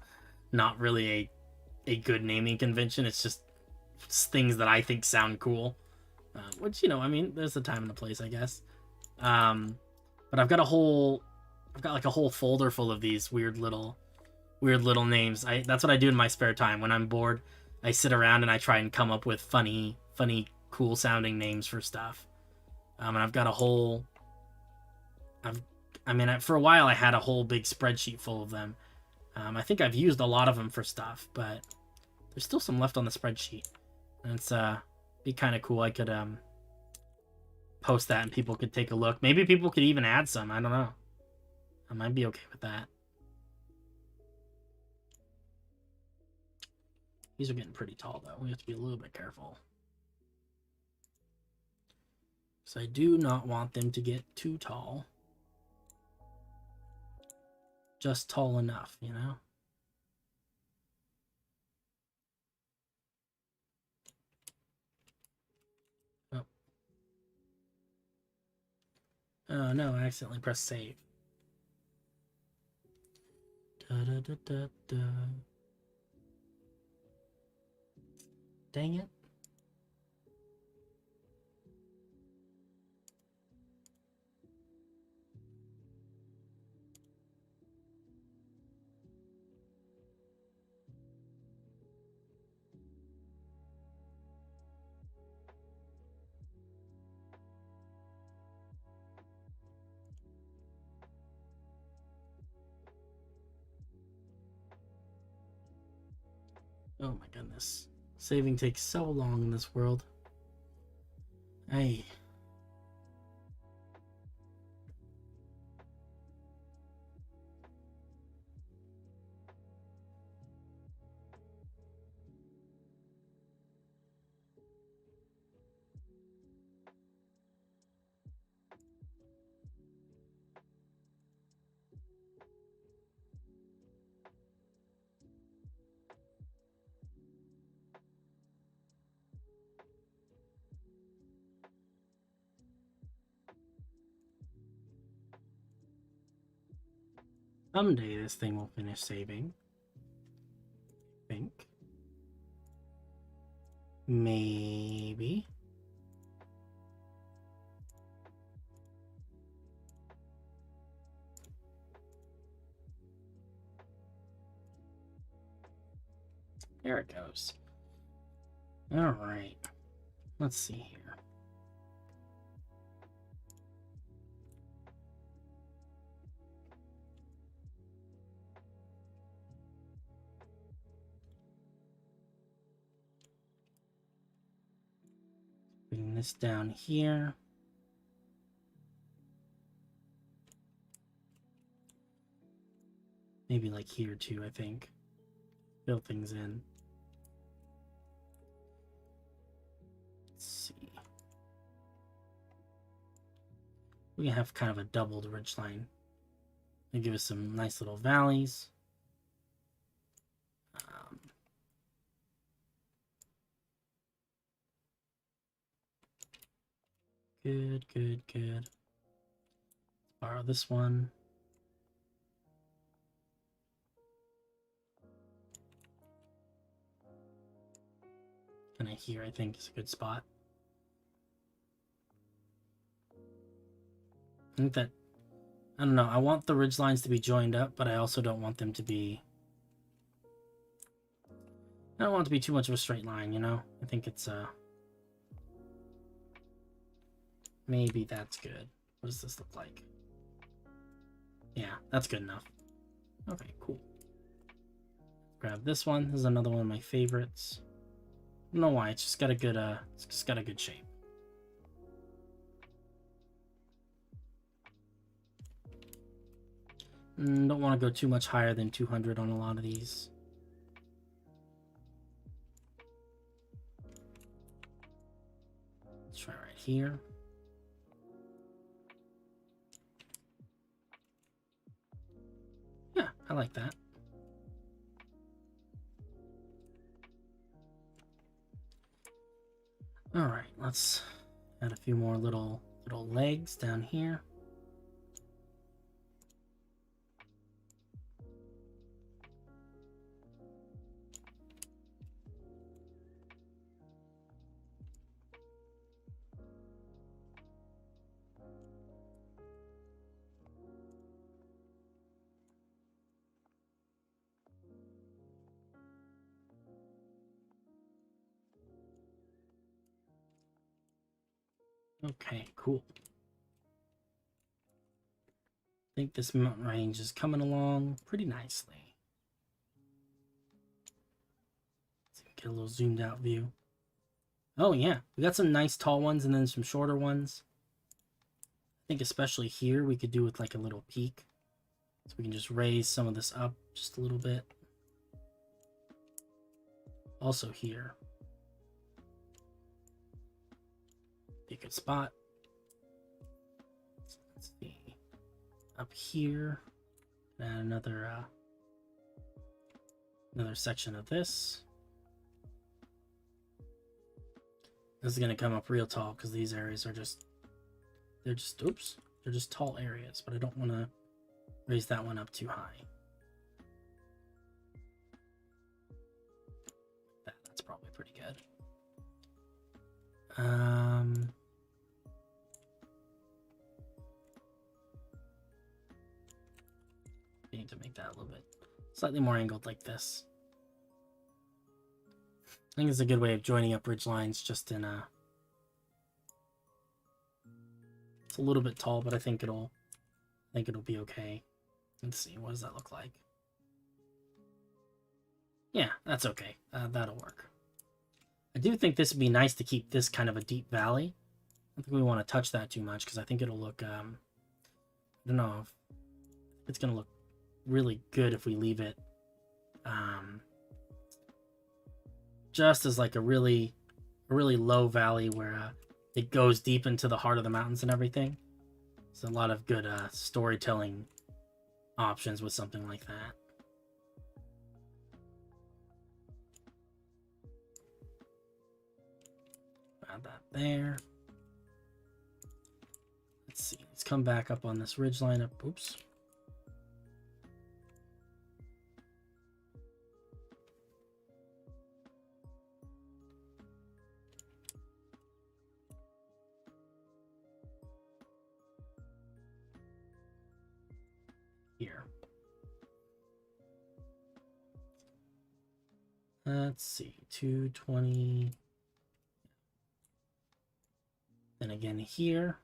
not really a good naming convention. It's just things that I think sound cool, which, you know, I mean, there's a time and a place, I guess. But I've got like a whole folder full of these weird little names. That's what I do in my spare time when I'm bored. I sit around and I try and come up with funny, cool sounding names for stuff. And I've got a whole. For a while I had a whole big spreadsheet full of them. I think I've used a lot of them for stuff, but there's still some left on the spreadsheet. And it's be kind of cool. I could post that and people could take a look. Maybe people could even add some. I don't know. I might be okay with that. These are getting pretty tall, though. We have to be a little bit careful. So I do not want them to get too tall. Just tall enough, you know? Oh. Oh no, I accidentally pressed save. Da-da-da-da-da. Dang it. Oh my goodness. Saving takes so long in this world. Hey. Someday this thing will finish saving. I think. Maybe. There it goes. Alright. Let's see here. Bring this down here. Maybe like here too, I think. Fill things in. Let's see. We can have kind of a doubled ridgeline. They give us some nice little valleys. Good, good, good. Let's borrow this one. Kind of here, I think, is a good spot. I think that, I don't know, I want the ridge lines to be joined up, but I also don't want them to be, I don't want it to be too much of a straight line, you know? I think it's, maybe that's good. What does this look like? Yeah, that's good enough. Okay, cool. Grab this one. This is another one of my favorites. I don't know why, it's just got a good, it's just got a good shape. Don't want to go too much higher than 200 on a lot of these. Let's try right here. Yeah, I like that. All right, let's add a few more little legs down here. Okay, cool. I think this mountain range is coming along pretty nicely. Let's get a little zoomed out view. Oh yeah, we got some nice tall ones and then some shorter ones. I think especially here we could do with like a little peak. So we can just raise some of this up just a little bit. Also here. Be a good spot. Let's see. Up here. Add another section of this. This is gonna come up real tall because these areas are just they're just tall areas, but I don't want to raise that one up too high. That's probably pretty good. I need to make that a little bit slightly more angled like this. I think it's a good way of joining up ridge lines just in a... It's a little bit tall, but I think it'll be okay. Let's see, what does that look like? Yeah, that's okay. That'll work. I do think this would be nice to keep this kind of a deep valley. I don't think we want to touch that too much because I think it'll look, I don't know, if it's going to look really good if we leave it just as like a really low valley where it goes deep into the heart of the mountains and everything. There's a lot of good storytelling options with something like that. Add that there. Let's see. Let's come back up on this ridge line up. Oops. Here. Let's see. 220. Then again here.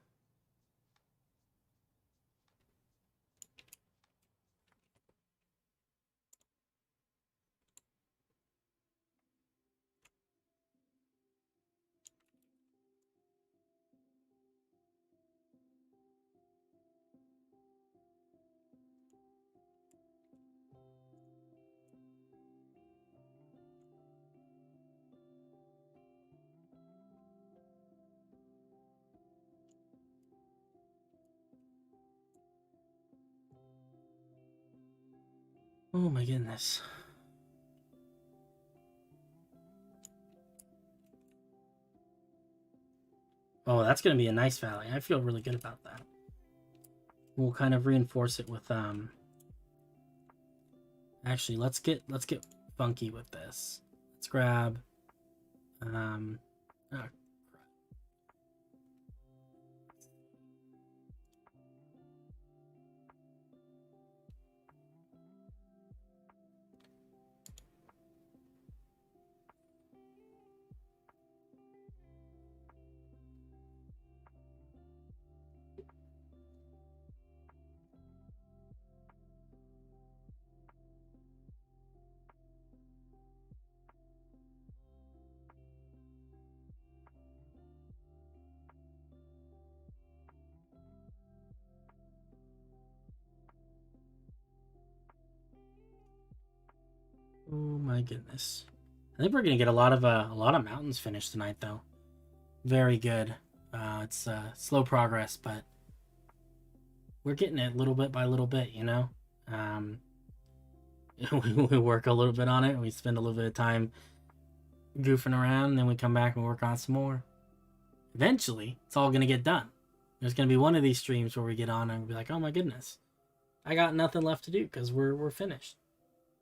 Oh my goodness. Oh, that's going to be a nice valley. I feel really good about that. We'll kind of reinforce it with actually, let's get funky with this. Let's grab oh, oh my goodness. I think we're gonna get a lot of mountains finished tonight, though. Very good. It's slow progress, but we're getting it little bit by little bit. You know, we work a little bit on it. We spend a little bit of time goofing around, and then we come back and work on some more. Eventually, it's all gonna get done. There's gonna be one of these streams where we get on and we'll be like, "Oh my goodness, I got nothing left to do because we're finished.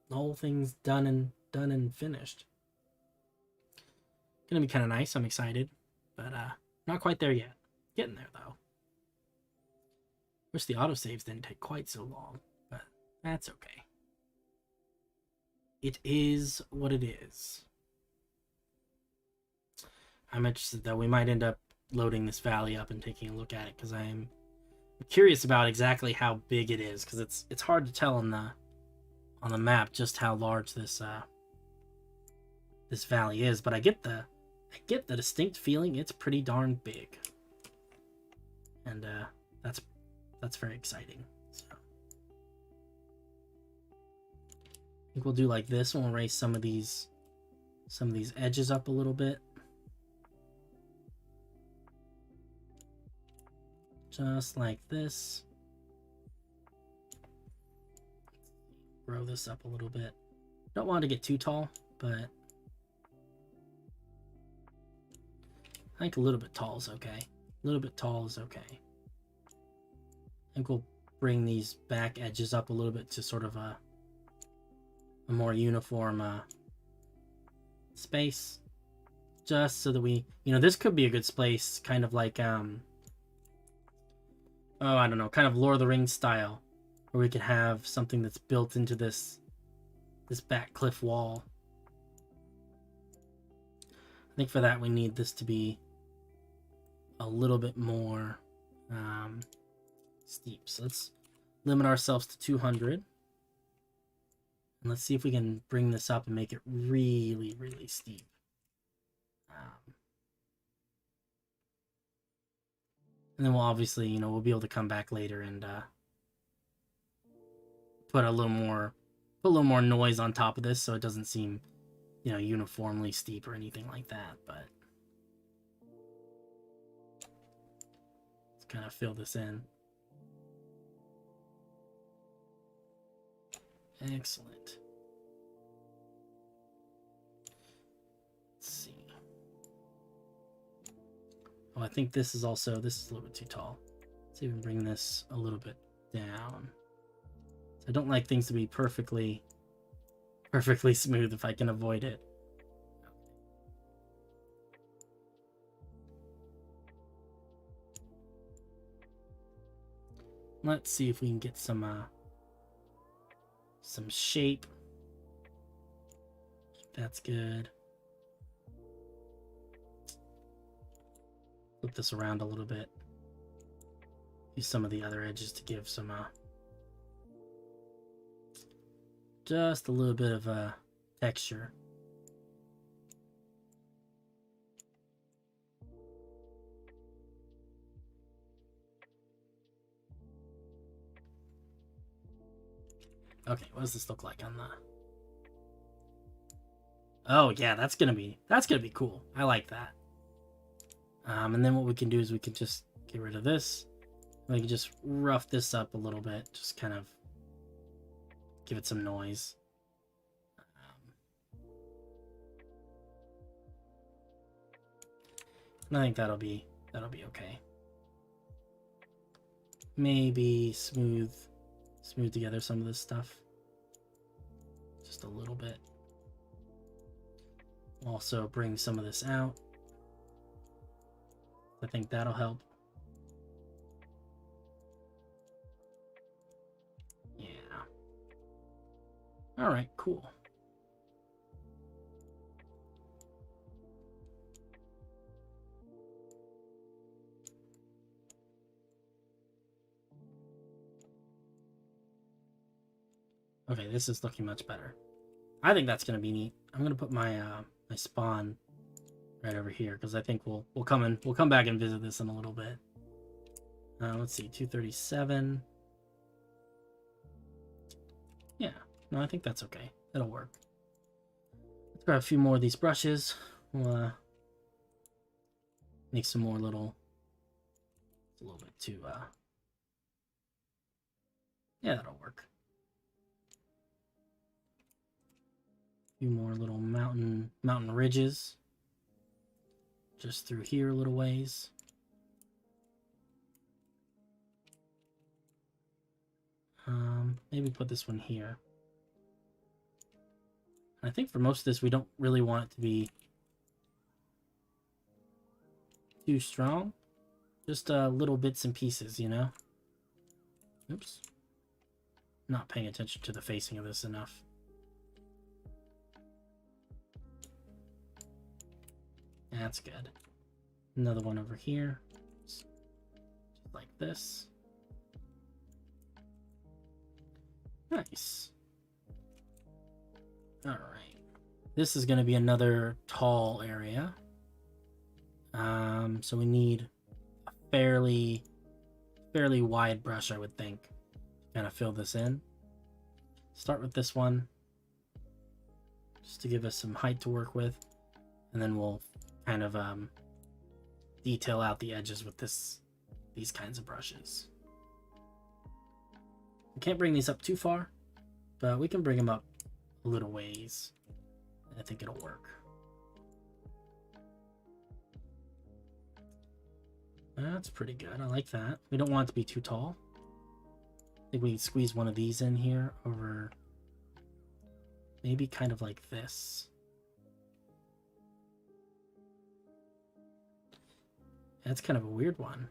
The whole thing's done and finished." Gonna be kind of nice. I'm excited, but not quite there yet. Getting there though. Wish the autosaves didn't take quite so long, but that's okay. It is what it is. I'm interested though. We might end up loading this valley up and taking a look at it because I'm curious about exactly how big it is because it's hard to tell on the map just how large this this valley is. But I get the distinct feeling it's pretty darn big, and that's very exciting. So I think we'll do like this, and we'll raise some of these edges up a little bit. Just like this. Grow this up a little bit. Don't want to get too tall, but I think a little bit tall is okay. A little bit tall is okay. I think we'll bring these back edges up a little bit to sort of a more uniform space. Just so that we, this could be a good space, kind of like oh, I don't know, kind of Lord of the Rings style, where we could have something that's built into this back cliff wall. I think for that we need this to be a little bit more steep. So let's limit ourselves to 200. And let's see if we can bring this up and make it really, really steep. And then we'll obviously, you know, we'll be able to come back later and put a little more noise on top of this so it doesn't seem, you know, uniformly steep or anything like that. But let's kind of fill this in. Excellent. Let's see. Oh, I think this is a little bit too tall. Let's even bring this a little bit down. So I don't like things to be perfectly smooth if I can avoid it. Let's see if we can get some shape. That's good. Flip this around a little bit. Use some of the other edges to give some just a little bit of texture. Okay, what does this look like on the... Oh yeah, that's gonna be cool. I like that. And then what we can do is we can just get rid of this. We can just rough this up a little bit, just kind of give it some noise. And I think that'll be okay. Maybe smooth together some of this stuff. Just a little bit. Also bring some of this out. I think that'll help. Yeah. All right, cool. Okay, this is looking much better. I think that's gonna be neat. I'm gonna put my my spawn right over here because I think we'll come back and visit this in a little bit. Let's see, 237. Yeah, no, I think that's okay. That'll work. Let's grab a few more of these brushes. We'll make some more little. It's a little bit too. Yeah, that'll work. A few more little mountain ridges. Just through here a little ways. Maybe put this one here. I think for most of this, we don't really want it to be too strong. Just little bits and pieces, you know? Oops. Not paying attention to the facing of this enough. That's good. Another one over here. Just like this. Nice. Alright. This is going to be another tall area. So we need a fairly wide brush, I would think, to kind of fill this in. Start with this one, just to give us some height to work with, and then we'll kind of detail out the edges with these kinds of brushes. We can't bring these up too far, but we can bring them up a little ways. I think it'll work. That's pretty good. I like that. We don't want it to be too tall. I think we can squeeze one of these in here over, maybe kind of like this. That's kind of a weird one.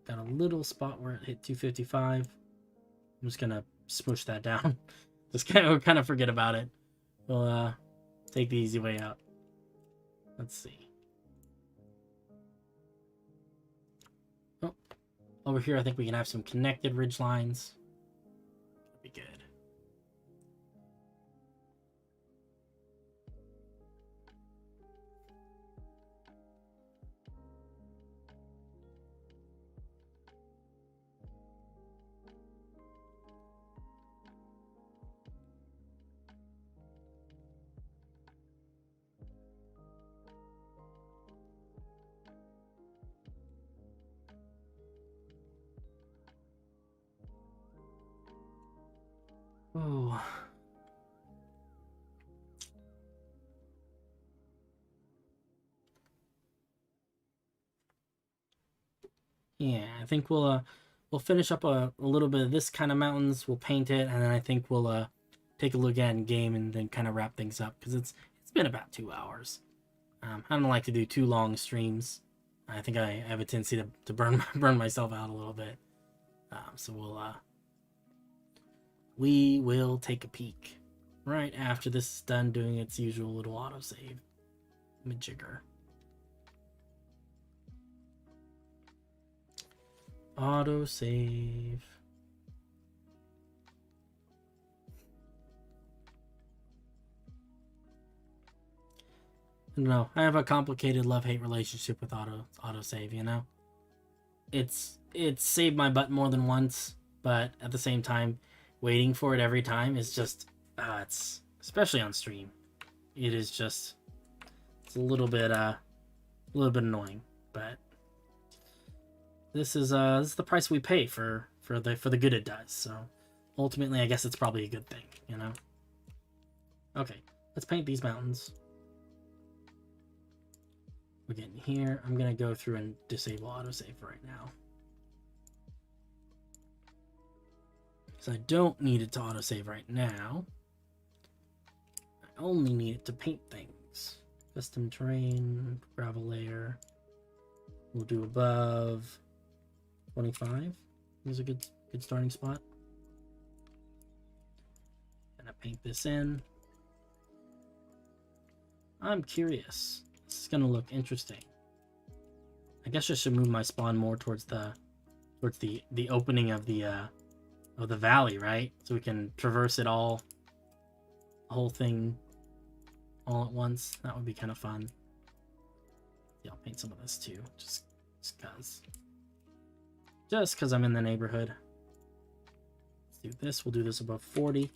Got a little spot where it hit 255. I'm just gonna smoosh that down. Just kind of forget about it. We'll take the easy way out. Let's see. Oh, over here I think we can have some connected ridge lines. Be good. Oh. Yeah, I think we'll finish up a little bit of this kind of mountains. We'll paint it, and then I think we'll take a look at in game and then kind of wrap things up because it's been about 2 hours. I don't like to do too long streams. I think I have a tendency to burn myself out a little bit. So we will take a peek right after this is done doing its usual little autosave. Majigger. Autosave. I don't know. I have a complicated love-hate relationship with autosave, you know? It's saved my butt more than once, but at the same time, waiting for it every time is just it's especially on stream. It is just it's a little bit annoying, but this is the price we pay for the good it does. So ultimately, I guess it's probably a good thing, you know. Okay, let's paint these mountains. We're getting here. I'm gonna go through and disable autosave right now, so I don't need it to autosave right now. I only need it to paint things. Custom terrain, gravel layer. We'll do above 25. Is a good starting spot. And I paint this in. I'm curious. This is gonna look interesting. I guess I should move my spawn more towards the opening of the valley, right? So we can traverse it all, the whole thing, all at once. That would be kind of fun. Yeah, I'll paint some of this too, just cause I'm in the neighborhood. Let's do this. We'll do this above 40.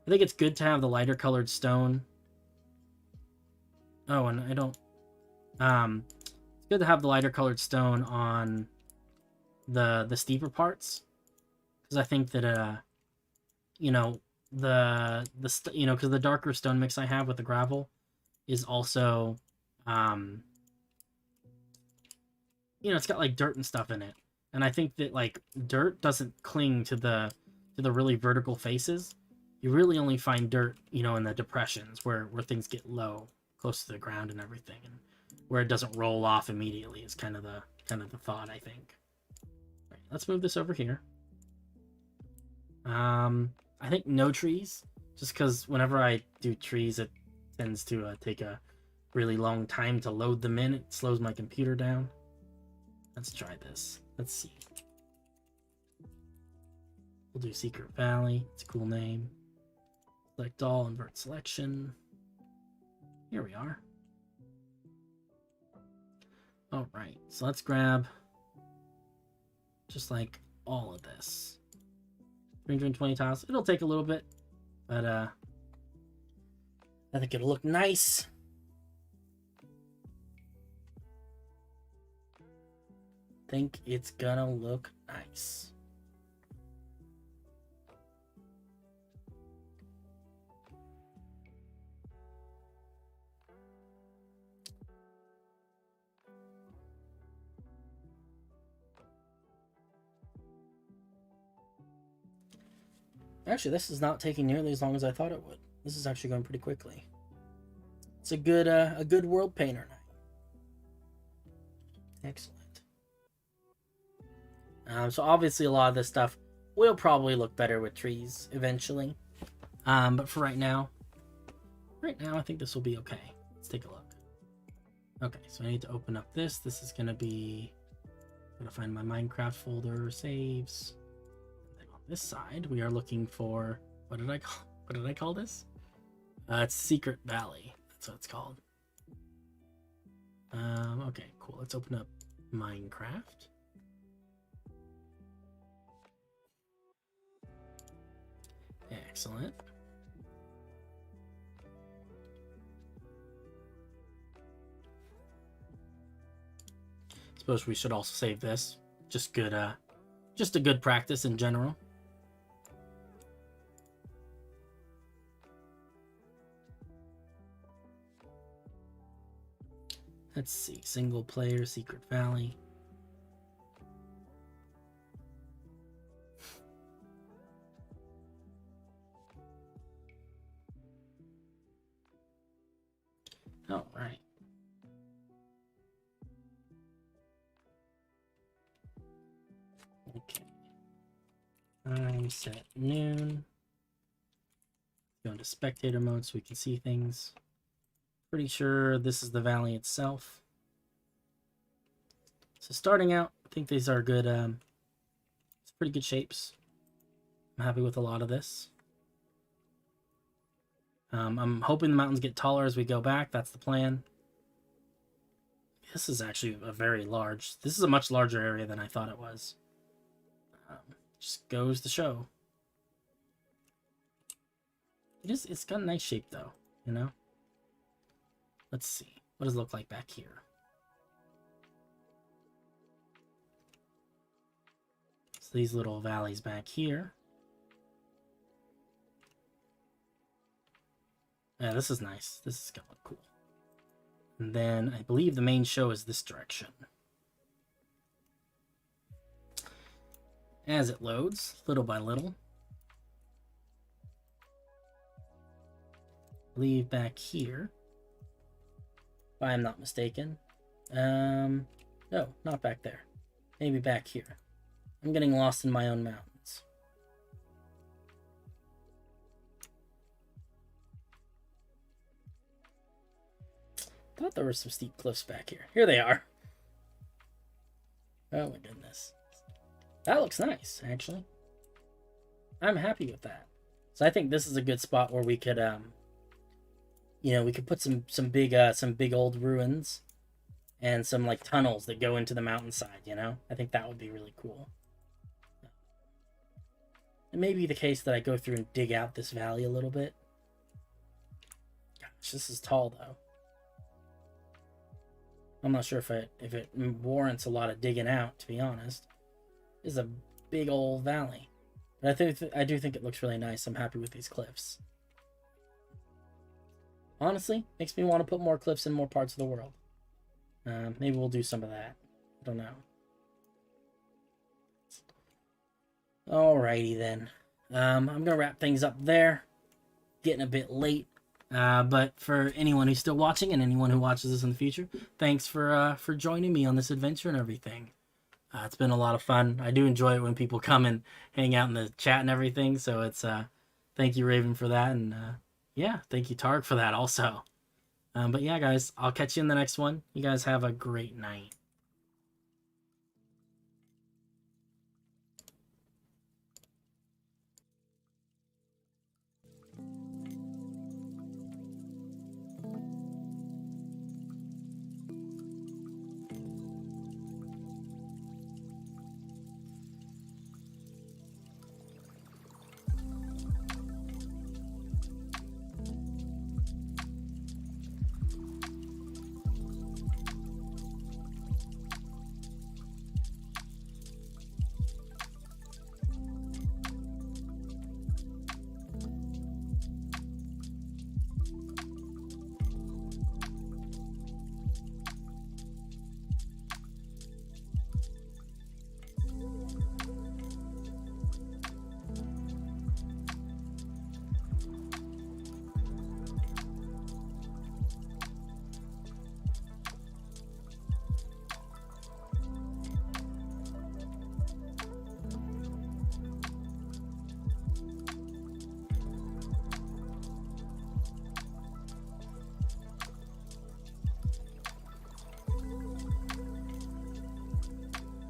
I think it's good to have the lighter colored stone. Oh, and I don't. It's good to have the lighter colored stone on the steeper parts, because I think that you know, because the darker stone mix I have with the gravel is also it's got like dirt and stuff in it, and I think that like dirt doesn't cling to the really vertical faces. You really only find dirt, in the depressions where things get low, close to the ground and everything, and where it doesn't roll off immediately is kind of the thought, I think. Right, let's move this over here. I think no trees, just because whenever I do trees, it tends to take a really long time to load them in. It slows my computer down. Let's try this. Let's see. We'll do Secret Valley. It's a cool name. Select all, invert selection. Here we are. All right, so let's grab just like all of this. 320 tiles. It'll take a little bit, but I think it'll look nice. Think it's gonna look nice. Actually, this is not taking nearly as long as I thought it would. This is actually going pretty quickly. It's a good Worldpainter night. Excellent. So obviously a lot of this stuff will probably look better with trees eventually. But for right now I think this will be okay. Let's take a look. Okay, so I need to open up this. This is gonna be, gotta find my Minecraft folder, saves. this side, we are looking for, what did I call this? It's Secret Valley. That's what it's called. Okay, cool. Let's open up Minecraft. Excellent. Suppose we should also save this. Just a good practice in general. Let's see, single player, Secret Valley. All right. Okay. Time set noon. Go into spectator mode so we can see things. Pretty sure this is the valley itself. So starting out, I think these are good. It's pretty good shapes. I'm happy with a lot of this. I'm hoping the mountains get taller as we go back. That's the plan. This is actually this is a much larger area than I thought it was. Just goes to show. It's got a nice shape though, you know? Let's see. What does it look like back here? So these little valleys back here. Yeah, this is nice. This is gonna look cool. And then I believe the main show is this direction. As it loads, little by little. I believe back here, if I'm not mistaken. No, not back there. Maybe back here. I'm getting lost in my own mountains. I thought there were some steep cliffs back here. Here they are. Oh my goodness. That looks nice, actually. I'm happy with that. So I think this is a good spot where we could, you know, we could put some big old ruins and some like tunnels that go into the mountainside, you know? I think that would be really cool. It may be the case that I go through and dig out this valley a little bit. Gosh, this is tall though. I'm not sure if it warrants a lot of digging out, to be honest. This is a big old valley. But I do think it looks really nice. I'm happy with these cliffs. Honestly, makes me want to put more cliffs in more parts of the world. Maybe we'll do some of that. I don't know. Alrighty then. I'm going to wrap things up there. Getting a bit late. But for anyone who's still watching and anyone who watches this in the future, thanks for joining me on this adventure and everything. It's been a lot of fun. I do enjoy it when people come and hang out in the chat and everything. So it's thank you, Raven, for that. And yeah, thank you, Targ, for that also. But yeah, guys, I'll catch you in the next one. You guys have a great night.